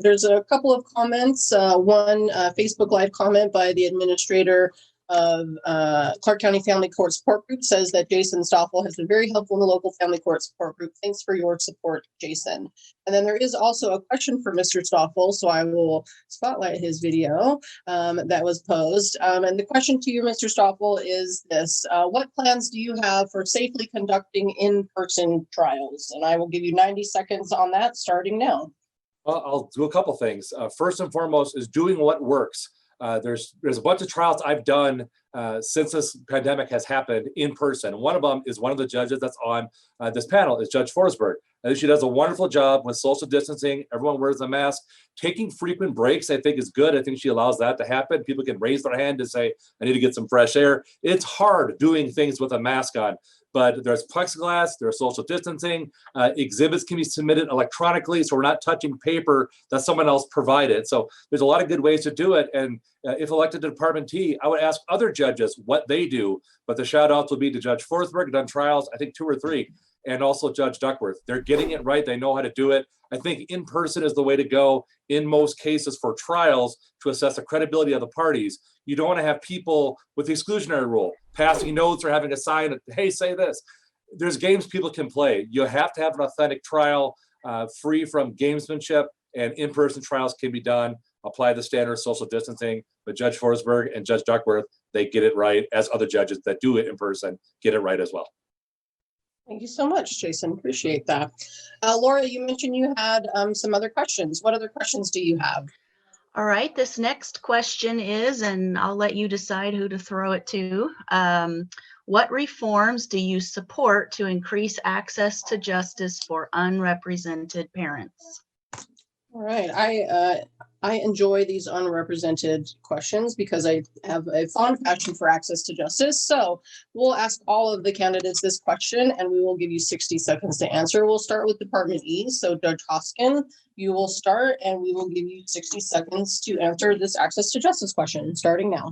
There's a couple of comments. One Facebook Live comment by the administrator of Clark County Family Court Support Group says that Jason Stoffel has been very helpful in the local family court support group. Thanks for your support, Jason. And then there is also a question for Mr. Stoffel, so I will spotlight his video that was posed. And the question to you, Mr. Stoffel, is this: what plans do you have for safely conducting in-person trials? And I will give you 90 seconds on that starting now. Well, I'll do a couple things. First and foremost is doing what works. There's a bunch of trials I've done since this pandemic has happened in person. One of them is one of the judges that's on this panel is Judge Forsberg. I think she does a wonderful job with social distancing. Everyone wears a mask. Taking frequent breaks, I think, is good. I think she allows that to happen. People can raise their hand and say, I need to get some fresh air. It's hard doing things with a mask on. But there's plexiglass, there's social distancing, exhibits can be submitted electronically, so we're not touching paper that someone else provided. So there's a lot of good ways to do it. And if elected to Department T, I would ask other judges what they do, but the shout outs will be to Judge Forsberg, done trials, I think 2 or 3, and also Judge Duckworth. They're getting it right, they know how to do it. I think in person is the way to go in most cases for trials to assess the credibility of the parties. You don't want to have people with the exclusionary rule passing notes or having a sign that, hey, say this. There's games people can play. You have to have an authentic trial free from gamesmanship, and in-person trials can be done. Apply the standard social distancing, but Judge Forsberg and Judge Duckworth, they get it right, as other judges that do it in person get it right as well. Thank you so much, Jason. Appreciate that. Laura, you mentioned you had some other questions. What other questions do you have? All right, this next question is, and I'll let you decide who to throw it to. What reforms do you support to increase access to justice for unrepresented parents? All right, I enjoy these unrepresented questions because I have a fond passion for access to justice. So we'll ask all of the candidates this question and we will give you 60 seconds to answer. We'll start with Department E. So Judge Hoskin, you will start and we will give you 60 seconds to answer this access to justice question, starting now.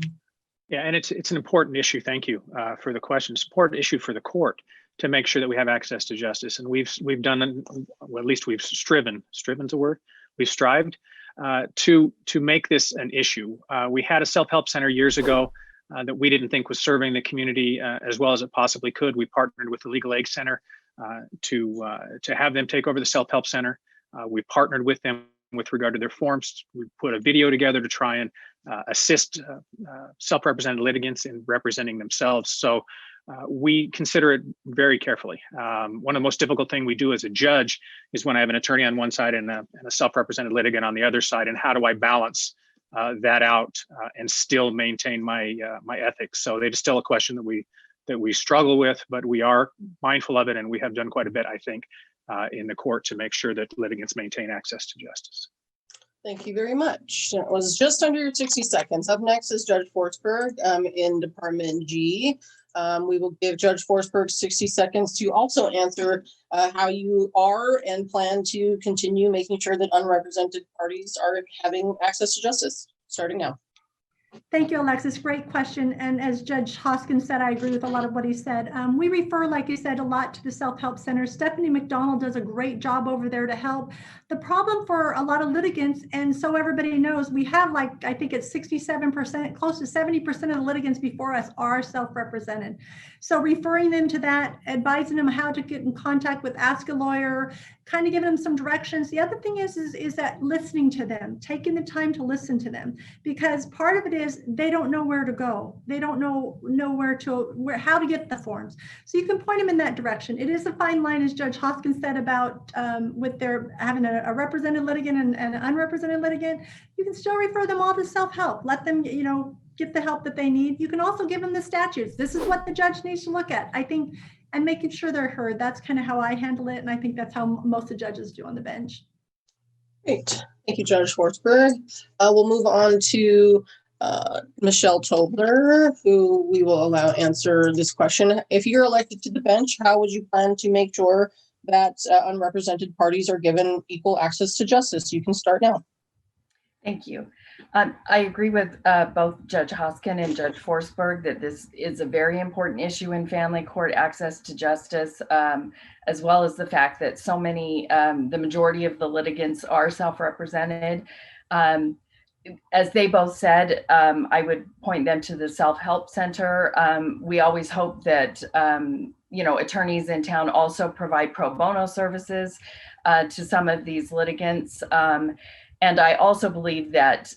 Yeah, and it's an important issue. Thank you for the question. It's an important issue for the court to make sure that we have access to justice. And we've done, well, at least we've striven's a word, we've strived to make this an issue. We had a self-help center years ago that we didn't think was serving the community as well as it possibly could. We partnered with the Legal Aid Center to have them take over the self-help center. We partnered with them with regard to their forms. We put a video together to try and assist self-represented litigants in representing themselves. So we consider it very carefully. One of the most difficult things we do as a judge is when I have an attorney on one side and a self-represented litigant on the other side, and how do I balance that out and still maintain my my ethics? So it is still a question that we struggle with, but we are mindful of it, and we have done quite a bit, I think, in the court to make sure that litigants maintain access to justice. Thank you very much. That was just under your 60 seconds. Up next is Judge Forsberg in Department G. We will give Judge Forsberg 60 seconds to also answer how you are and plan to continue making sure that unrepresented parties are having access to justice, starting now. Thank you, Alexis. Great question. And as Judge Hoskin said, I agree with a lot of what he said. We refer, like you said, a lot to the self-help center. Stephanie MacDonald does a great job over there to help. The problem for a lot of litigants, and so everybody knows, we have like, I think it's 67%, close to 70% of the litigants before us are self-represented. So referring them to that, advising them how to get in contact with Ask a Lawyer, kind of giving them some directions. The other thing is that listening to them, taking the time to listen to them, because part of it is they don't know where to go. They don't know how to get the forms. So you can point them in that direction. It is a fine line, as Judge Hoskin said, about with their having a represented litigant and an unrepresented litigant. You can still refer them all to self-help. Let them, get the help that they need. You can also give them the statutes. This is what the judge needs to look at, I think, and making sure they're heard. That's kind of how I handle it. And I think that's how most of the judges do on the bench. Great. Thank you, Judge Forsberg. We'll move on to Michele Tobler, who we will allow answer this question. If you're elected to the bench, how would you plan to make sure that unrepresented parties are given equal access to justice? You can start now. Thank you. I agree with both Judge Hoskin and Judge Forsberg that this is a very important issue in family court access to justice, as well as the fact that so many, the majority of the litigants are self-represented. As they both said, I would point them to the Self-Help Center. We always hope that attorneys in town also provide pro bono services to some of these litigants. And I also believe that,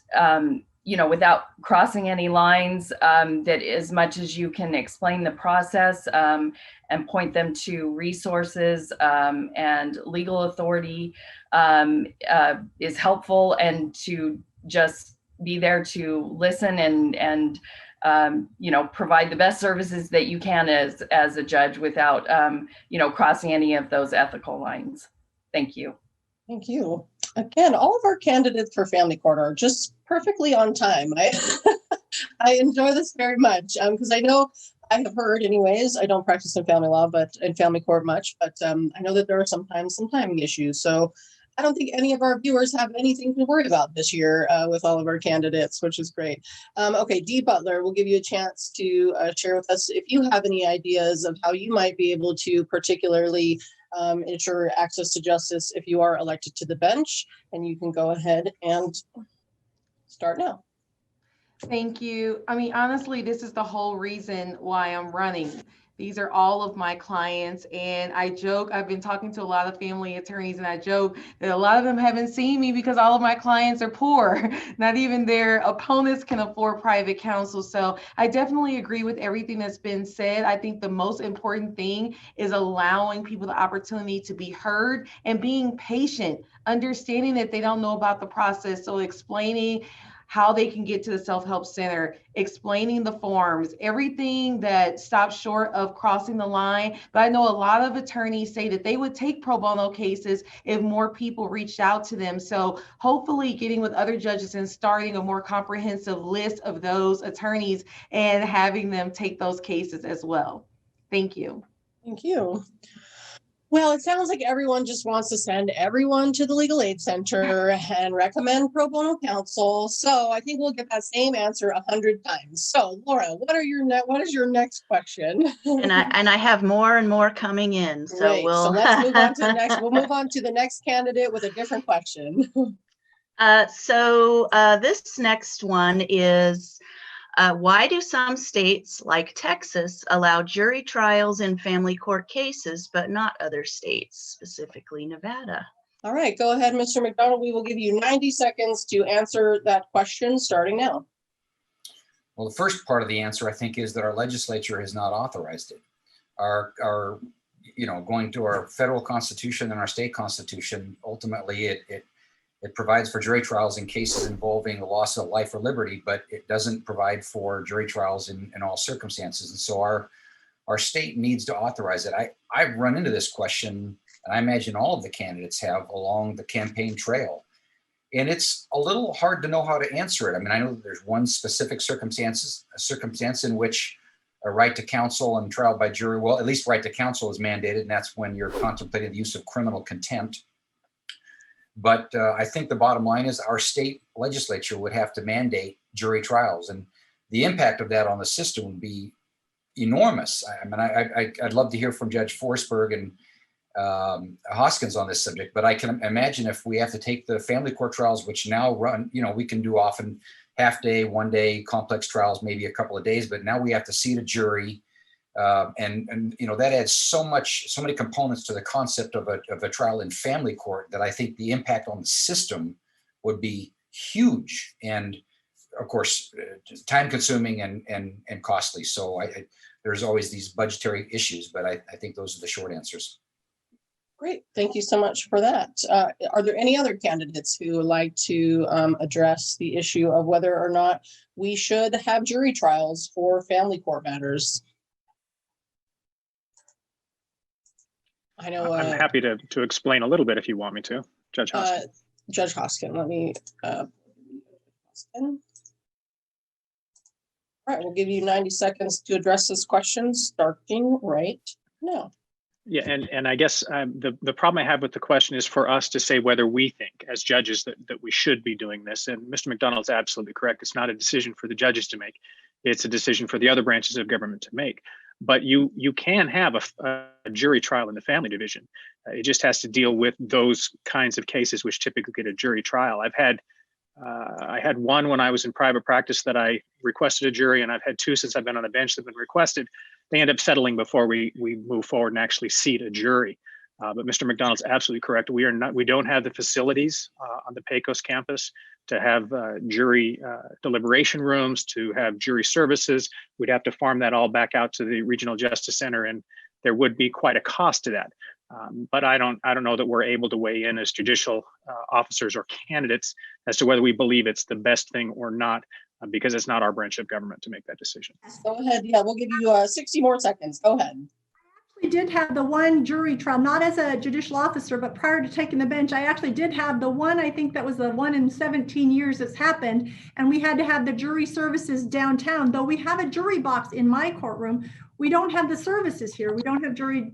without crossing any lines, that as much as you can explain the process and point them to resources and legal authority is helpful, and to just be there to listen and provide the best services that you can as a judge without, crossing any of those ethical lines. Thank you. Thank you. Again, all of our candidates for family court are just perfectly on time. I enjoy this very much because I know I have heard anyways, I don't practice in family law, but in family court much, but I know that there are sometimes some timing issues. So I don't think any of our viewers have anything to worry about this year with all of our candidates, which is great. Okay, Dee Butler, we'll give you a chance to share with us if you have any ideas of how you might be able to particularly ensure access to justice if you are elected to the bench, and you can go ahead and start now. Thank you. I mean, honestly, this is the whole reason why I'm running. These are all of my clients, and I joke, I've been talking to a lot of family attorneys, and I joke that a lot of them haven't seen me because all of my clients are poor. Not even their opponents can afford private counsel. So I definitely agree with everything that's been said. I think the most important thing is allowing people the opportunity to be heard and being patient, understanding that they don't know about the process. So explaining how they can get to the self-help center, explaining the forms, everything that stops short of crossing the line. But I know a lot of attorneys say that they would take pro bono cases if more people reached out to them. So hopefully getting with other judges and starting a more comprehensive list of those attorneys and having them take those cases as well. Thank you. Thank you. Well, it sounds like everyone just wants to send everyone to the Legal Aid Center and recommend pro bono counsel. So I think we'll get that same answer 100 times. So Laura, what is your next question? And I have more and more coming in. So Great. So let's move on to the next. We'll move on to the next candidate with a different question. This next one is, why do some states like Texas allow jury trials in family court cases, but not other states, specifically Nevada? All right, go ahead, Mr. MacDonald. We will give you 90 seconds to answer that question starting now. Well, the first part of the answer, I think, is that our legislature has not authorized it. Our going to our federal constitution and our state constitution, ultimately it provides for jury trials in cases involving the loss of life or liberty, but it doesn't provide for jury trials in all circumstances. And so our state needs to authorize it. I've run into this question, and I imagine all of the candidates have, along the campaign trail. And it's a little hard to know how to answer it. I mean, I know that there's one specific circumstance in which a right to counsel and trial by jury, well, at least right to counsel is mandated, and that's when you're contemplating the use of criminal contempt. But I think the bottom line is our state legislature would have to mandate jury trials, and the impact of that on the system would be enormous. I mean, I'd love to hear from Judge Forsberg and Hoskins on this subject, but I can imagine if we have to take the family court trials, which now run, we can do often half day, 1 day, complex trials, maybe a couple of days, but now we have to seat a jury. And that adds so many components to the concept of a trial in family court that I think the impact on the system would be huge, and of course time consuming and costly. So there's always these budgetary issues, but I think those are the short answers. Great, thank you so much for that. Are there any other candidates who would like to address the issue of whether or not we should have jury trials for family court matters? I know. I'm happy to explain a little bit if you want me to, Judge Hoskin. Judge Hoskin. Let me, Hoskin. All right, we'll give you 90 seconds to address this question, starting right now. Yeah, and I guess the problem I have with the question is for us to say whether we think as judges that we should be doing this. And Mr. MacDonald's absolutely correct. It's not a decision for the judges to make. It's a decision for the other branches of government to make. But you can have a jury trial in the family division. It just has to deal with those kinds of cases which typically get a jury trial. I had one when I was in private practice that I requested a jury, and I've had two since I've been on the bench that have been requested. They end up settling before we move forward and actually seat a jury. But Mr. MacDonald's absolutely correct. We don't have the facilities on the Pecos campus to have jury deliberation rooms, to have jury services. We'd have to farm that all back out to the Regional Justice Center, and there would be quite a cost to that. But I don't know that we're able to weigh in as judicial officers or candidates as to whether we believe it's the best thing or not, because it's not our branch of government to make that decision. Go ahead. Yeah, we'll give you 60 more seconds. Go ahead. We did have the one jury trial, not as a judicial officer, but prior to taking the bench, I actually did have the one, I think that was the one in 17 years that's happened. And we had to have the jury services downtown, though we have a jury box in my courtroom. We don't have the services here. We don't have jury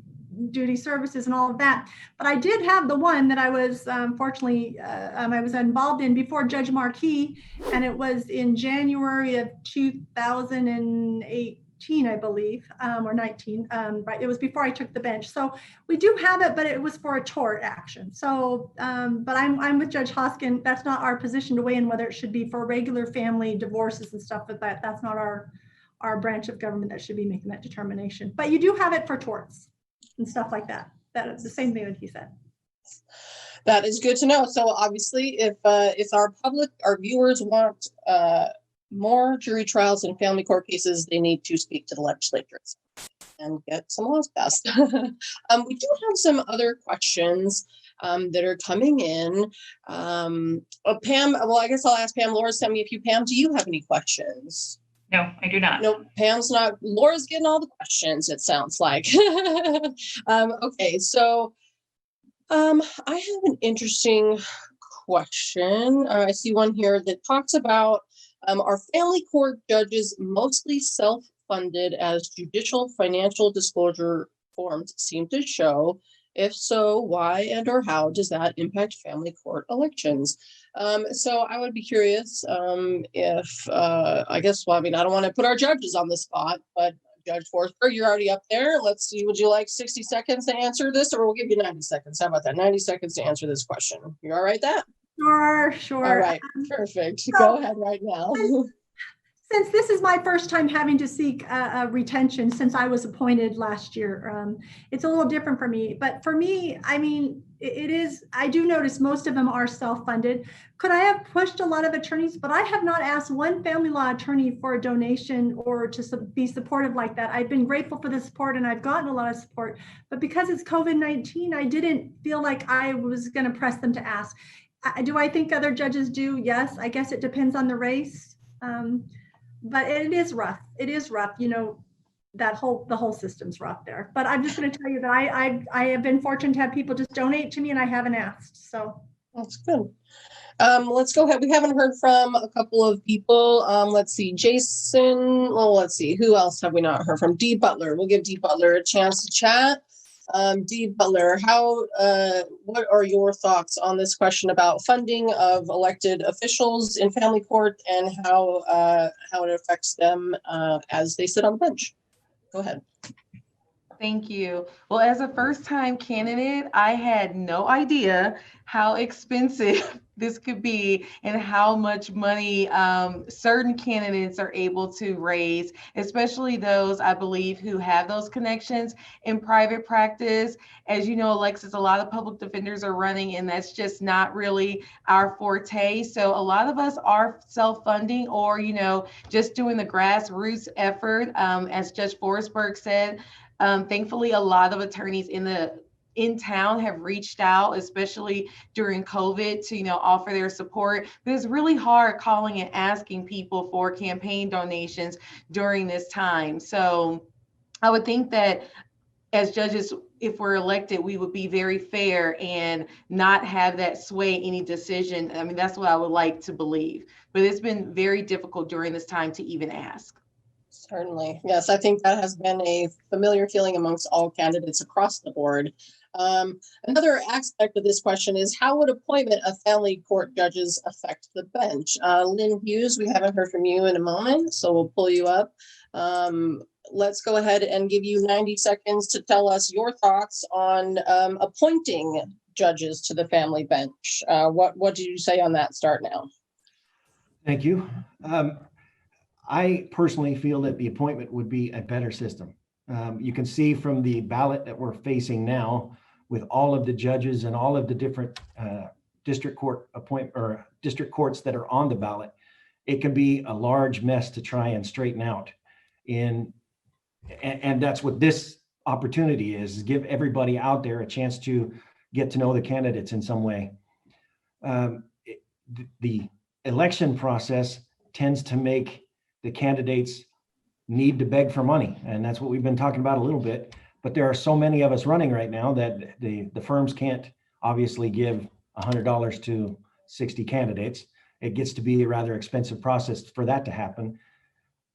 duty services and all of that. But I did have the one that I was, fortunately, I was involved in before Judge Marquis, and it was in January of 2008. I believe, or 19, right? It was before I took the bench. So we do have it, but it was for a tort action. So, but I'm with Judge Hoskin. That's not our position to weigh in whether it should be for regular family divorces and stuff, but that's not our branch of government that should be making that determination. But you do have it for torts and stuff like that. That is the same thing that he said. That is good to know. So obviously, if our viewers want more jury trials and family court cases, they need to speak to the legislatures and get some laws passed. We do have some other questions that are coming in. Pam, well, I guess I'll ask Pam. Laura sent me a few. Pam, do you have any questions? No, I do not. No, Pam's not. Laura's getting all the questions, it sounds like. Okay, so I have an interesting question. I see one here that talks about, are family court judges mostly self-funded, as judicial financial disclosure forms seem to show? If so, why and or how does that impact family court elections? So I would be curious if, I guess, well, I mean, I don't want to put our judges on the spot, but Judge Forsberg, you're already up there. Let's see, would you like 60 seconds to answer this, or we'll give you 90 seconds? How about that? 90 seconds to answer this question. You all right with that? Sure. All right, perfect. Go ahead right now. Since this is my first time having to seek a retention since I was appointed last year, it's a little different for me. But for me, I mean, it is, I do notice most of them are self-funded. Could I have pushed a lot of attorneys? But I have not asked one family law attorney for a donation or to be supportive like that. I've been grateful for the support and I've gotten a lot of support. But because it's COVID-19, I didn't feel like I was going to press them to ask. Do I think other judges do? Yes, I guess it depends on the race. But it is rough. It is rough. You know, the whole system's rough there. But I'm just going to tell you that I have been fortunate to have people just donate to me, and I haven't asked. So that's good. Let's go ahead. We haven't heard from a couple of people. Let's see, Jason. Well, let's see, who else have we not heard from? D. Butler. We'll give D. Butler a chance to chat. D. Butler, what are your thoughts on this question about funding of elected officials in family court and how it affects them as they sit on the bench? Go ahead. Thank you. Well, as a first-time candidate, I had no idea how expensive this could be and how much money certain candidates are able to raise, especially those, I believe, who have those connections in private practice. As you know, Alexis, a lot of public defenders are running, and that's just not really our forte. So a lot of us are self-funding or, you know, just doing the grassroots effort. As Judge Forsberg said, thankfully, a lot of attorneys in town have reached out, especially during COVID, to, you know, offer their support. But it's really hard calling and asking people for campaign donations during this time. So I would think that as judges, if we're elected, we would be very fair and not have that sway any decision. I mean, that's what I would like to believe, but it's been very difficult during this time to even ask. Certainly. Yes, I think that has been a familiar feeling amongst all candidates across the board. Another aspect of this question is, how would appointment of family court judges affect the bench? Lynn Hughes, we haven't heard from you in a moment, so we'll pull you up. Let's go ahead and give you 90 seconds to tell us your thoughts on appointing judges to the family bench. What did you say on that? Start now. Thank you. I personally feel that the appointment would be a better system. You can see from the ballot that we're facing now, with all of the judges and all of the different district courts that are on the ballot, it can be a large mess to try and straighten out. And that's what this opportunity is give everybody out there a chance to get to know the candidates in some way. The election process tends to make the candidates need to beg for money. And that's what we've been talking about a little bit. But there are so many of us running right now that the firms can't obviously give $100 to 60 candidates. It gets to be a rather expensive process for that to happen.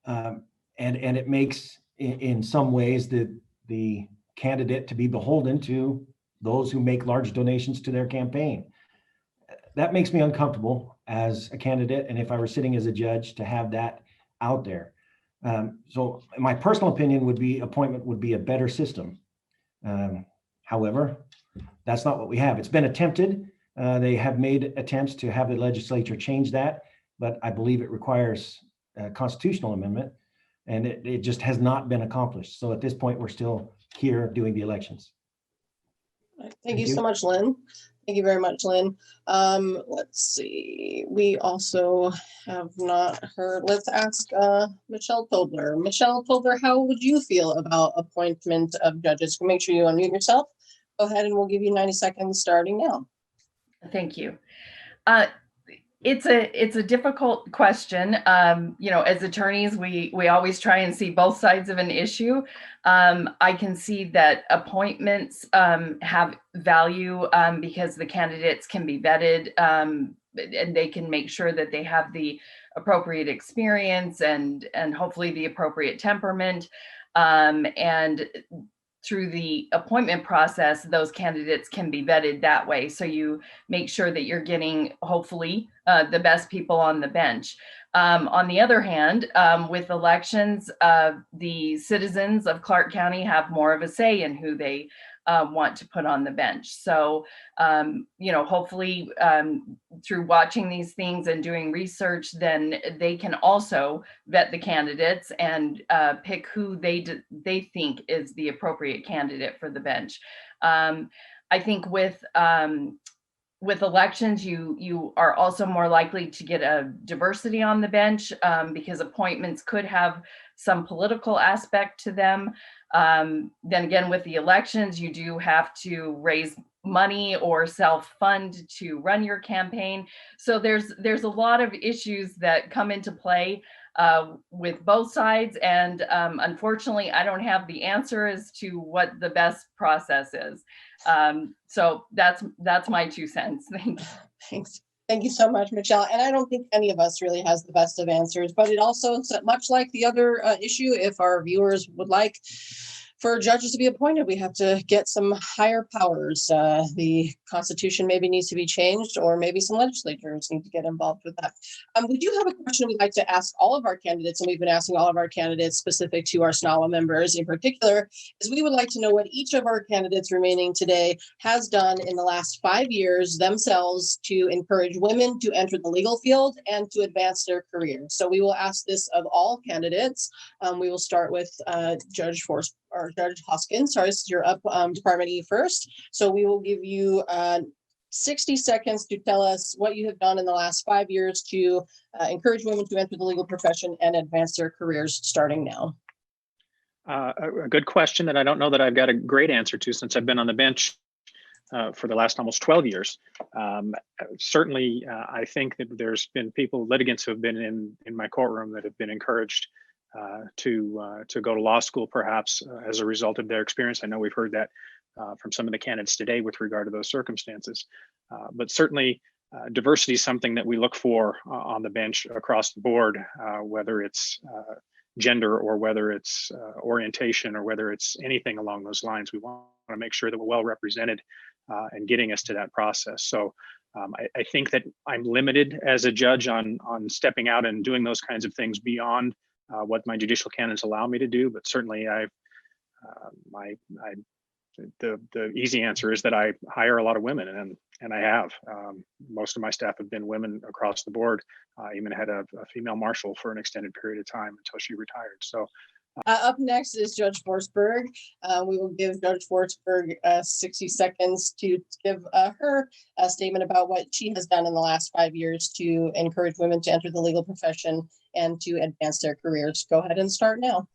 And it makes, in some ways, the candidate to be beholden to those who make large donations to their campaign. That makes me uncomfortable as a candidate. And if I were sitting as a judge, to have that out there. So my personal opinion would be appointment would be a better system. However, that's not what we have. It's been attempted. They have made attempts to have the legislature change that, but I believe it requires a constitutional amendment, and it just has not been accomplished. So at this point, we're still here doing the elections. Thank you so much, Lynn. Thank you very much, Lynn. Let's see. We also have not heard. Let's ask Michele Tobler. Michele Tobler, how would you feel about appointment of judges? Make sure you unmute yourself. Go ahead, and we'll give you 90 seconds starting now. Thank you. It's a difficult question. As attorneys, we always try and see both sides of an issue. I can see that appointments have value because the candidates can be vetted and they can make sure that they have the appropriate experience and hopefully the appropriate temperament. And through the appointment process, those candidates can be vetted that way. So you make sure that you're getting, hopefully, the best people on the bench. On the other hand, with elections, the citizens of Clark County have more of a say in who they want to put on the bench. So, hopefully through watching these things and doing research, then they can also vet the candidates and pick who they think is the appropriate candidate for the bench. I think with elections, you are also more likely to get a diversity on the bench because appointments could have some political aspect to them. Then again, with the elections, you do have to raise money or self-fund to run your campaign. So there's a lot of issues that come into play with both sides. And unfortunately, I don't have the answer as to what the best process is. So that's my 2 cents. Thank you. Thanks. Thank you so much, Michele. And I don't think any of us really has the best of answers, but it also, much like the other issue, if our viewers would like for judges to be appointed, we have to get some higher powers. The Constitution maybe needs to be changed, or maybe some legislators need to get involved with that. We do have a question we'd like to ask all of our candidates, and we've been asking all of our candidates specific to our SNAWA members in particular, is we would like to know what each of our candidates remaining today has done in the last 5 years themselves to encourage women to enter the legal field and to advance their careers. So we will ask this of all candidates. We will start with Judge Forsberg. Or Judge Hoskin, sorry, you're up, Department E first. So we will give you 60 seconds to tell us what you have done in the last 5 years to encourage women to enter the legal profession and advance their careers, starting now. A good question that I don't know that I've got a great answer to, since I've been on the bench for the last almost 12 years. Certainly, I think that there's been litigants who have been in my courtroom that have been encouraged to go to law school, perhaps as a result of their experience. I know we've heard that from some of the candidates today with regard to those circumstances, but certainly diversity is something that we look for on the bench across the board, whether it's gender or whether it's orientation or whether it's anything along those lines. We want to make sure that we're well represented and getting us to that process. So I think that I'm limited as a judge on stepping out and doing those kinds of things beyond what my judicial canons allow me to do. But certainly the easy answer is that I hire a lot of women, and I have. Most of my staff have been women across the board. I even had a female marshal for an extended period of time until she retired. So up next is Judge Forsberg. We will give Judge Forsberg 60 seconds to give her a statement about what she has done in the last 5 years to encourage women to enter the legal profession and to advance their careers. Go ahead and start now.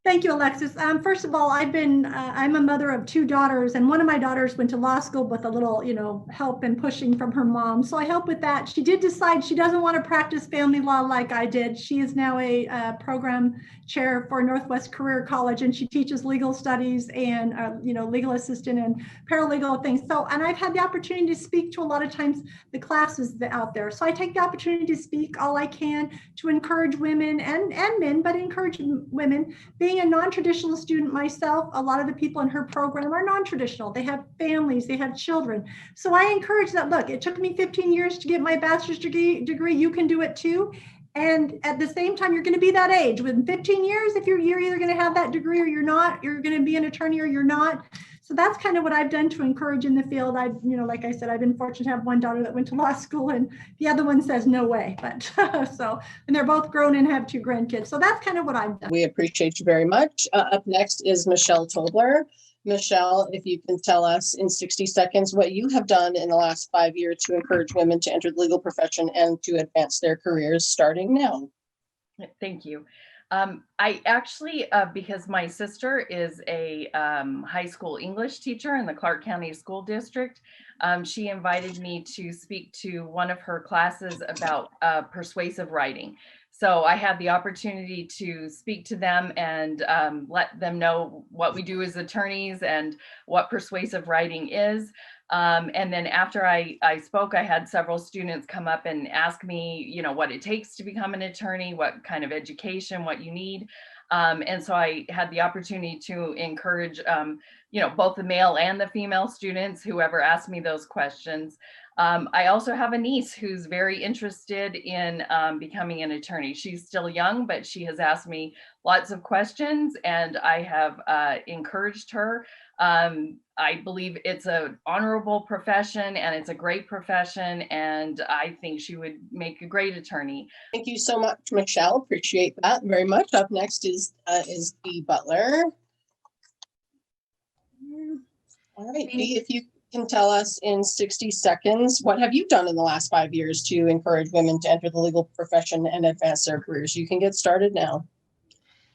Thank you, Alexis. First of all, I'm a mother of 2 daughters, and one of my daughters went to law school with a little, help and pushing from her mom. So I help with that. She did decide she doesn't want to practice family law like I did. She is now a program chair for Northwest Career College, and she teaches legal studies and, legal assistant and paralegal things. So, and I've had the opportunity to speak to a lot of times the classes out there. So I take the opportunity to speak all I can to encourage women and men, but encourage women. Being a non-traditional student myself, a lot of the people in her program are non-traditional. They have families, they have children. So I encourage that, look, it took me 15 years to get my bachelor's degree, you can do it too. And at the same time, you're going to be that age. Within 15 years, if you're either going to have that degree or you're not, you're going to be an attorney or you're not. So that's kind of what I've done to encourage in the field. Like I said, I've been fortunate to have one daughter that went to law school and the other one says no way. But and they're both grown and have 2 grandkids. So that's kind of what I've done. We appreciate you very much. Up next is Michele Tobler. Michele, if you can tell us in 60 seconds what you have done in the last 5 years to encourage women to enter the legal profession and to advance their careers, starting now. Thank you. I actually, because my sister is a high school English teacher in the Clark County School District, she invited me to speak to one of her classes about persuasive writing. So I had the opportunity to speak to them and let them know what we do as attorneys and what persuasive writing is. And then after I spoke, I had several students come up and ask me, what it takes to become an attorney, what kind of education, what you need. And so I had the opportunity to encourage, both the male and the female students, whoever asked me those questions. I also have a niece who's very interested in becoming an attorney. She's still young, but she has asked me lots of questions and I have encouraged her. I believe it's an honorable profession and it's a great profession, and I think she would make a great attorney. Thank you so much, Michele. Appreciate that very much. Up next is Dee Butler. All right, Dee, if you can tell us in 60 seconds, what have you done in the last 5 years to encourage women to enter the legal profession and advance their careers? You can get started now.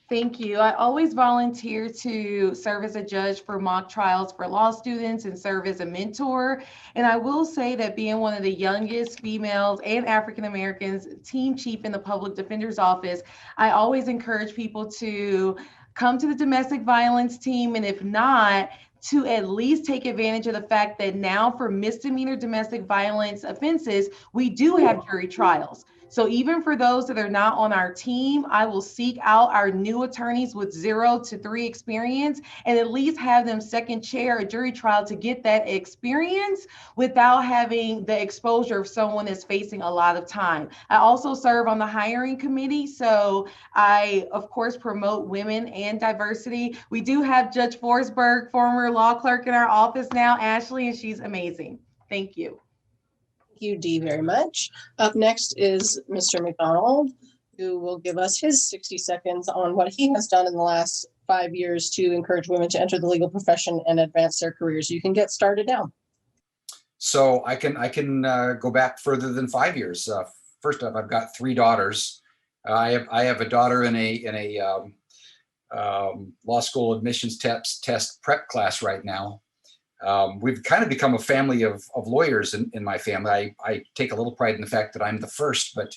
Thank you. I always volunteer to serve as a judge for mock trials for law students and serve as a mentor. And I will say that being one of the youngest females and African Americans team chief in the public defender's office, I always encourage people to come to the domestic violence team. And if not, to at least take advantage of the fact that now for misdemeanor domestic violence offenses, we do have jury trials. So even for those that are not on our team, I will seek out our new attorneys with 0 to 3 experience and at least have them second chair a jury trial to get that experience without having the exposure of someone that's facing a lot of time. I also serve on the hiring committee. So I, of course, promote women and diversity. We do have Judge Forsberg, former law clerk in our office now, Ashley, and she's amazing. Thank you. Thank you, Dee, very much. Up next is Mr. MacDonald, who will give us his 60 seconds on what he has done in the last 5 years to encourage women to enter the legal profession and advance their careers. You can get started now. So I can go back further than 5 years. First off, I've got 3 daughters. I have a daughter in a law school admissions test prep class right now. We've kind of become a family of lawyers in my family. I take a little pride in the fact that I'm the first, but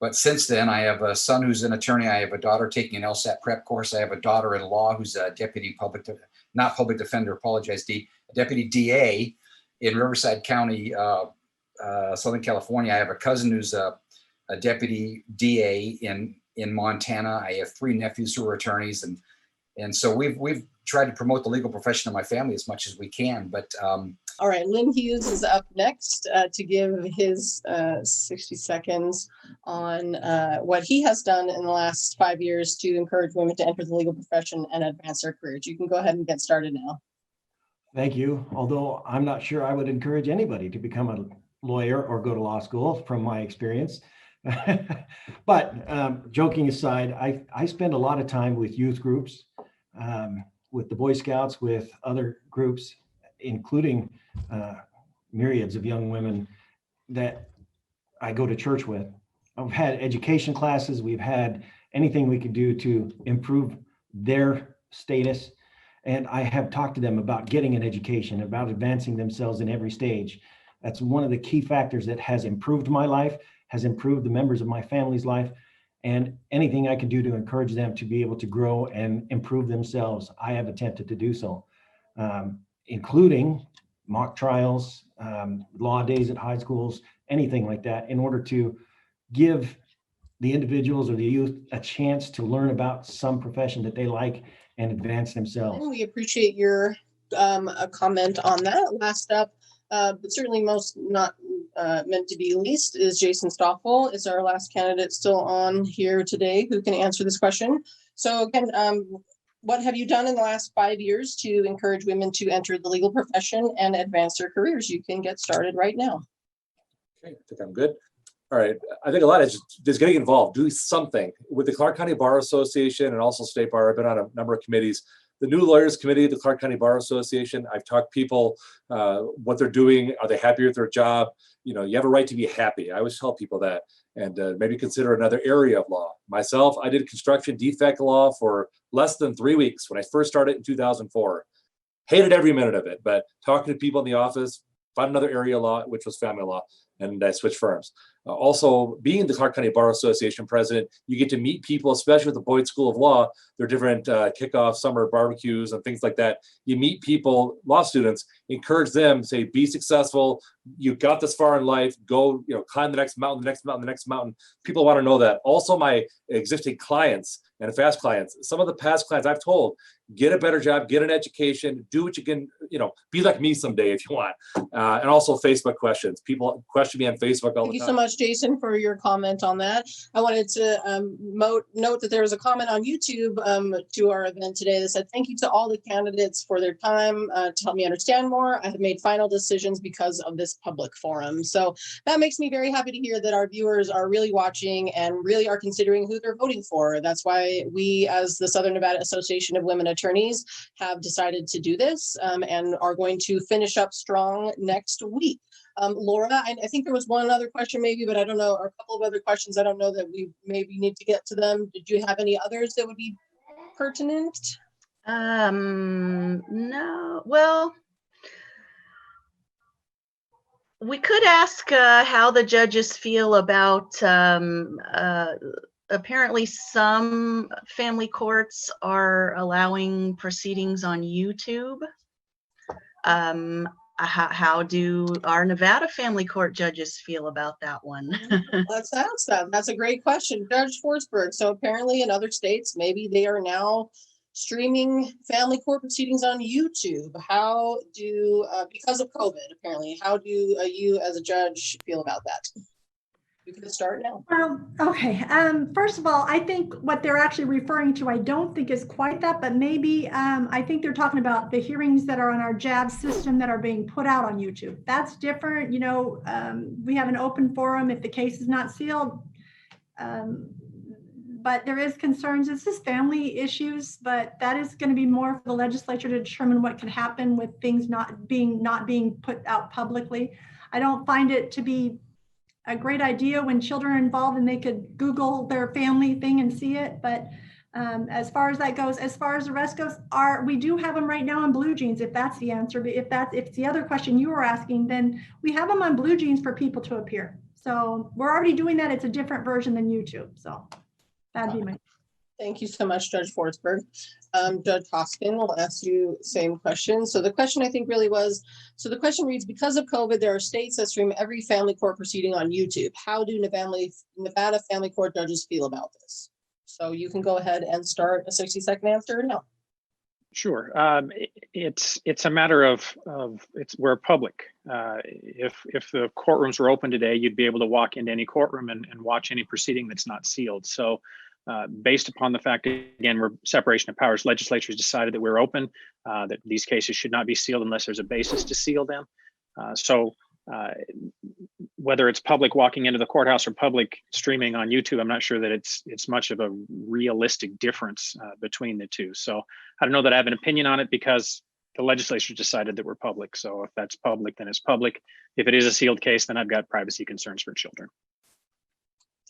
But since then, I have a son who's an attorney. I have a daughter taking an LSAT prep course. I have a daughter-in-law who's a deputy not public defender, deputy DA in Riverside County, Southern California. I have a cousin who's a deputy DA in Montana. I have 3 nephews who are attorneys, and so we've tried to promote the legal profession in my family as much as we can. But all right, Lynn Hughes is up next to give his 60 seconds on what he has done in the last 5 years to encourage women to enter the legal profession and advance their careers. You can go ahead and get started now. Thank you. Although I'm not sure I would encourage anybody to become a lawyer or go to law school from my experience. But joking aside, I spend a lot of time with youth groups, with the Boy Scouts, with other groups, including myriads of young women that I go to church with. I've had education classes. We've had anything we could do to improve their status. And I have talked to them about getting an education, about advancing themselves in every stage. That's one of the key factors that has improved my life, has improved the members of my family's life, and anything I can do to encourage them to be able to grow and improve themselves, I have attempted to do so, including mock trials, law days at high schools, anything like that, in order to give the individuals or the youth a chance to learn about some profession that they like and advance themselves. We appreciate your comment on that. Last up, but certainly most not meant to be least, is Jason Stoffel. Is our last candidate still on here today who can answer this question? So again, what have you done in the last 5 years to encourage women to enter the legal profession and advance their careers? You can get started right now. Okay, I think I'm good. All right. I think a lot is just getting involved, doing something with the Clark County Bar Association and also State Bar. I've been on a number of committees. The New Lawyers Committee, the Clark County Bar Association, I've talked to people, what they're doing. Are they happy with their job? You know, you have a right to be happy. I always tell people that, and maybe consider another area of law. Myself, I did construction defect law for less than 3 weeks when I first started in 2004. Hated every minute of it, but talking to people in the office, found another area of law, which was family law, and I switched firms. Also, being the Clark County Bar Association president, you get to meet people, especially with the Boyd School of Law. There are different kickoff summer barbecues and things like that. You meet people, law students, encourage them, say, be successful. You got this far in life, go, climb the next mountain, the next mountain, the next mountain. People want to know that. Also, my existing clients and fast clients, some of the past clients I've told, get a better job, get an education, do what you can, be like me someday if you want. And also Facebook questions. People question me on Facebook all the time. Thank you so much, Jason, for your comment on that. I wanted to note that there was a comment on YouTube to our event today that said, thank you to all the candidates for their time to help me understand more. I have made final decisions because of this public forum. So that makes me very happy to hear that our viewers are really watching and really are considering who they're voting for. That's why we, as the Southern Nevada Association of Women Attorneys, have decided to do this and are going to finish up strong next week. Laura, I think there was one other question maybe, but I don't know, or a couple of other questions. I don't know that we maybe need to get to them. Did you have any others that would be pertinent? No, well, we could ask how the judges feel about, apparently some family courts are allowing proceedings on YouTube. How do our Nevada family court judges feel about that one? Let's ask them. That's a great question. Judge Forsberg. So apparently in other states, maybe they are now streaming family court proceedings on YouTube. How do, because of COVID, apparently, how do you as a judge feel about that? You can start now. Okay. First of all, I think what they're actually referring to, I don't think is quite that, but maybe I think they're talking about the hearings that are on our JAB system that are being put out on YouTube. That's different. We have an open forum if the case is not sealed. But there is concerns. It's just family issues, but that is going to be more for the legislature to determine what can happen with things not being put out publicly. I don't find it to be a great idea when children are involved and they could Google their family thing and see it. But as far as that goes, as far as the rest goes, we do have them right now on Blue Jeans, if that's the answer. But if it's the other question you were asking, then we have them on Blue Jeans for people to appear. So we're already doing that. It's a different version than YouTube. So that'd be my. Thank you so much, Judge Forsberg. Judge Hoskin will ask you the same question. So the question I think really was, so the question reads, because of COVID, there are states that stream every family court proceeding on YouTube. How do Nevada family court judges feel about this? So you can go ahead and start a 60-second answer now. Sure. It's a matter of we're public. If the courtrooms were open today, you'd be able to walk into any courtroom and watch any proceeding that's not sealed. So based upon the fact, again, we're separation of powers, legislatures decided that we're open, that these cases should not be sealed unless there's a basis to seal them. Whether it's public walking into the courthouse or public streaming on YouTube, I'm not sure that it's much of a realistic difference between the two. So I don't know that I have an opinion on it because the legislature decided that we're public. So if that's public, then it's public. If it is a sealed case, then I've got privacy concerns for children.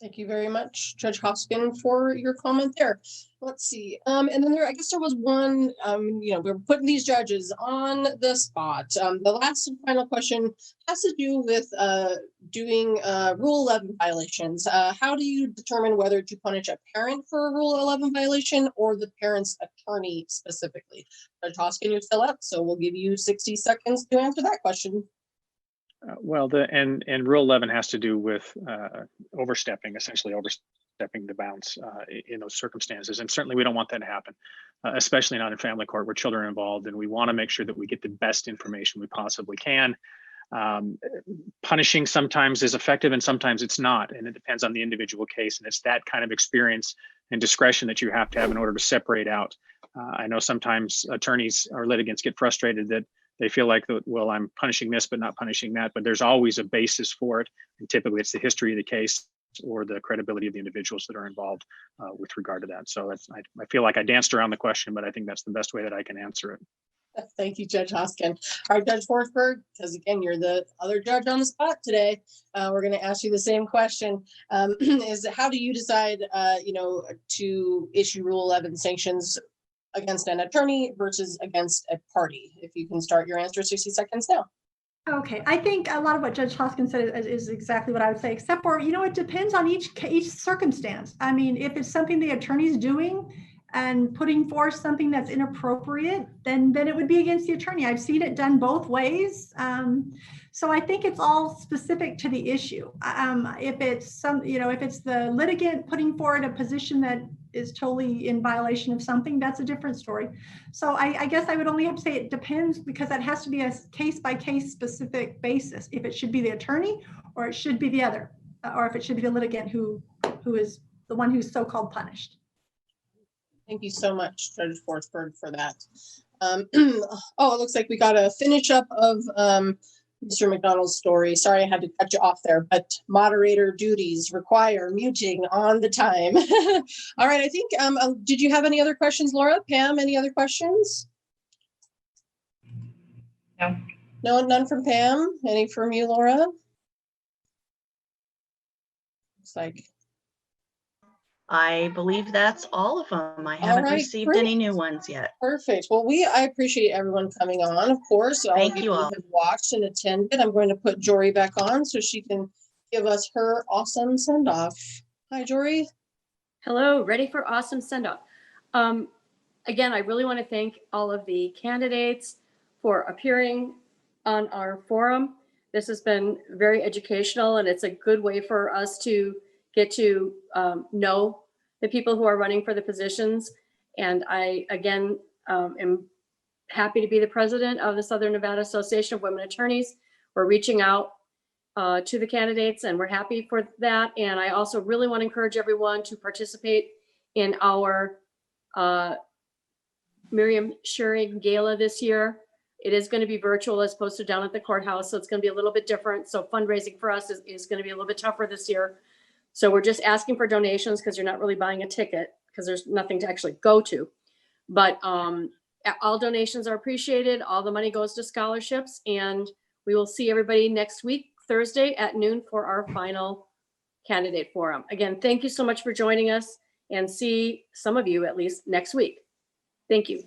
Thank you very much, Judge Hoskin, for your comment there. Let's see. And then I guess there was one, we're putting these judges on the spot. The last and final question has to do with doing Rule 11 violations. How do you determine whether to punish a parent for a Rule 11 violation or the parent's attorney specifically? Judge Hoskin, you're still up, so we'll give you 60 seconds to answer that question. Well, and Rule 11 has to do with essentially overstepping the bounds in those circumstances. And certainly we don't want that to happen, especially not in family court where children are involved. And we want to make sure that we get the best information we possibly can. Punishing sometimes is effective and sometimes it's not. And it depends on the individual case. And it's that kind of experience and discretion that you have to have in order to separate out. I know sometimes attorneys or litigants get frustrated that they feel like, well, I'm punishing this, but not punishing that. But there's always a basis for it. And typically it's the history of the case or the credibility of the individuals that are involved with regard to that. So I feel like I danced around the question, but I think that's the best way that I can answer it. Thank you, Judge Hoskin. All right, Judge Forsberg, because again, you're the other judge on the spot today. We're going to ask you the same question. Is how do you decide, to issue Rule 11 sanctions against an attorney versus against a party? If you can start your answer 60 seconds now. Okay, I think a lot of what Judge Hoskin said is exactly what I would say, except for, it depends on each circumstance. I mean, if it's something the attorney's doing and putting forth something that's inappropriate, then it would be against the attorney. I've seen it done both ways. So I think it's all specific to the issue. If it's if it's the litigant putting forward a position that is totally in violation of something, that's a different story. So I guess I would only have to say it depends, because that has to be a case by case specific basis. If it should be the attorney or it should be the other, or if it should be the litigant who is the one who's so-called punished. Thank you so much, Judge Forsberg, for that. It looks like we got a finish up of Mr. MacDonald's story. Sorry, I had to cut you off there, but moderator duties require muting on the time. All right, I think, did you have any other questions, Laura? Pam, any other questions? No. No, none from Pam. Any from you, Laura? Looks like. I believe that's all of them. I haven't received any new ones yet. Perfect. Well, I appreciate everyone coming on, of course. Thank you all. Have watched and attended. I'm going to put Jori back on so she can give us her awesome send-off. Hi, Jori. Hello, ready for awesome send-off. Again, I really want to thank all of the candidates for appearing on our forum. This has been very educational, and it's a good way for us to get to know the people who are running for the positions. And I, again, am happy to be the president of the Southern Nevada Association of Women Attorneys. We're reaching out to the candidates, and we're happy for that. And I also really want to encourage everyone to participate in our Miriam Shearing Gala this year. It is going to be virtual as opposed to down at the courthouse, so it's going to be a little bit different. So fundraising for us is going to be a little bit tougher this year. So we're just asking for donations because you're not really buying a ticket because there's nothing to actually go to. But all donations are appreciated. All the money goes to scholarships, and we will see everybody next week, Thursday at noon, for our final candidate forum. Again, thank you so much for joining us, and see some of you at least next week. Thank you.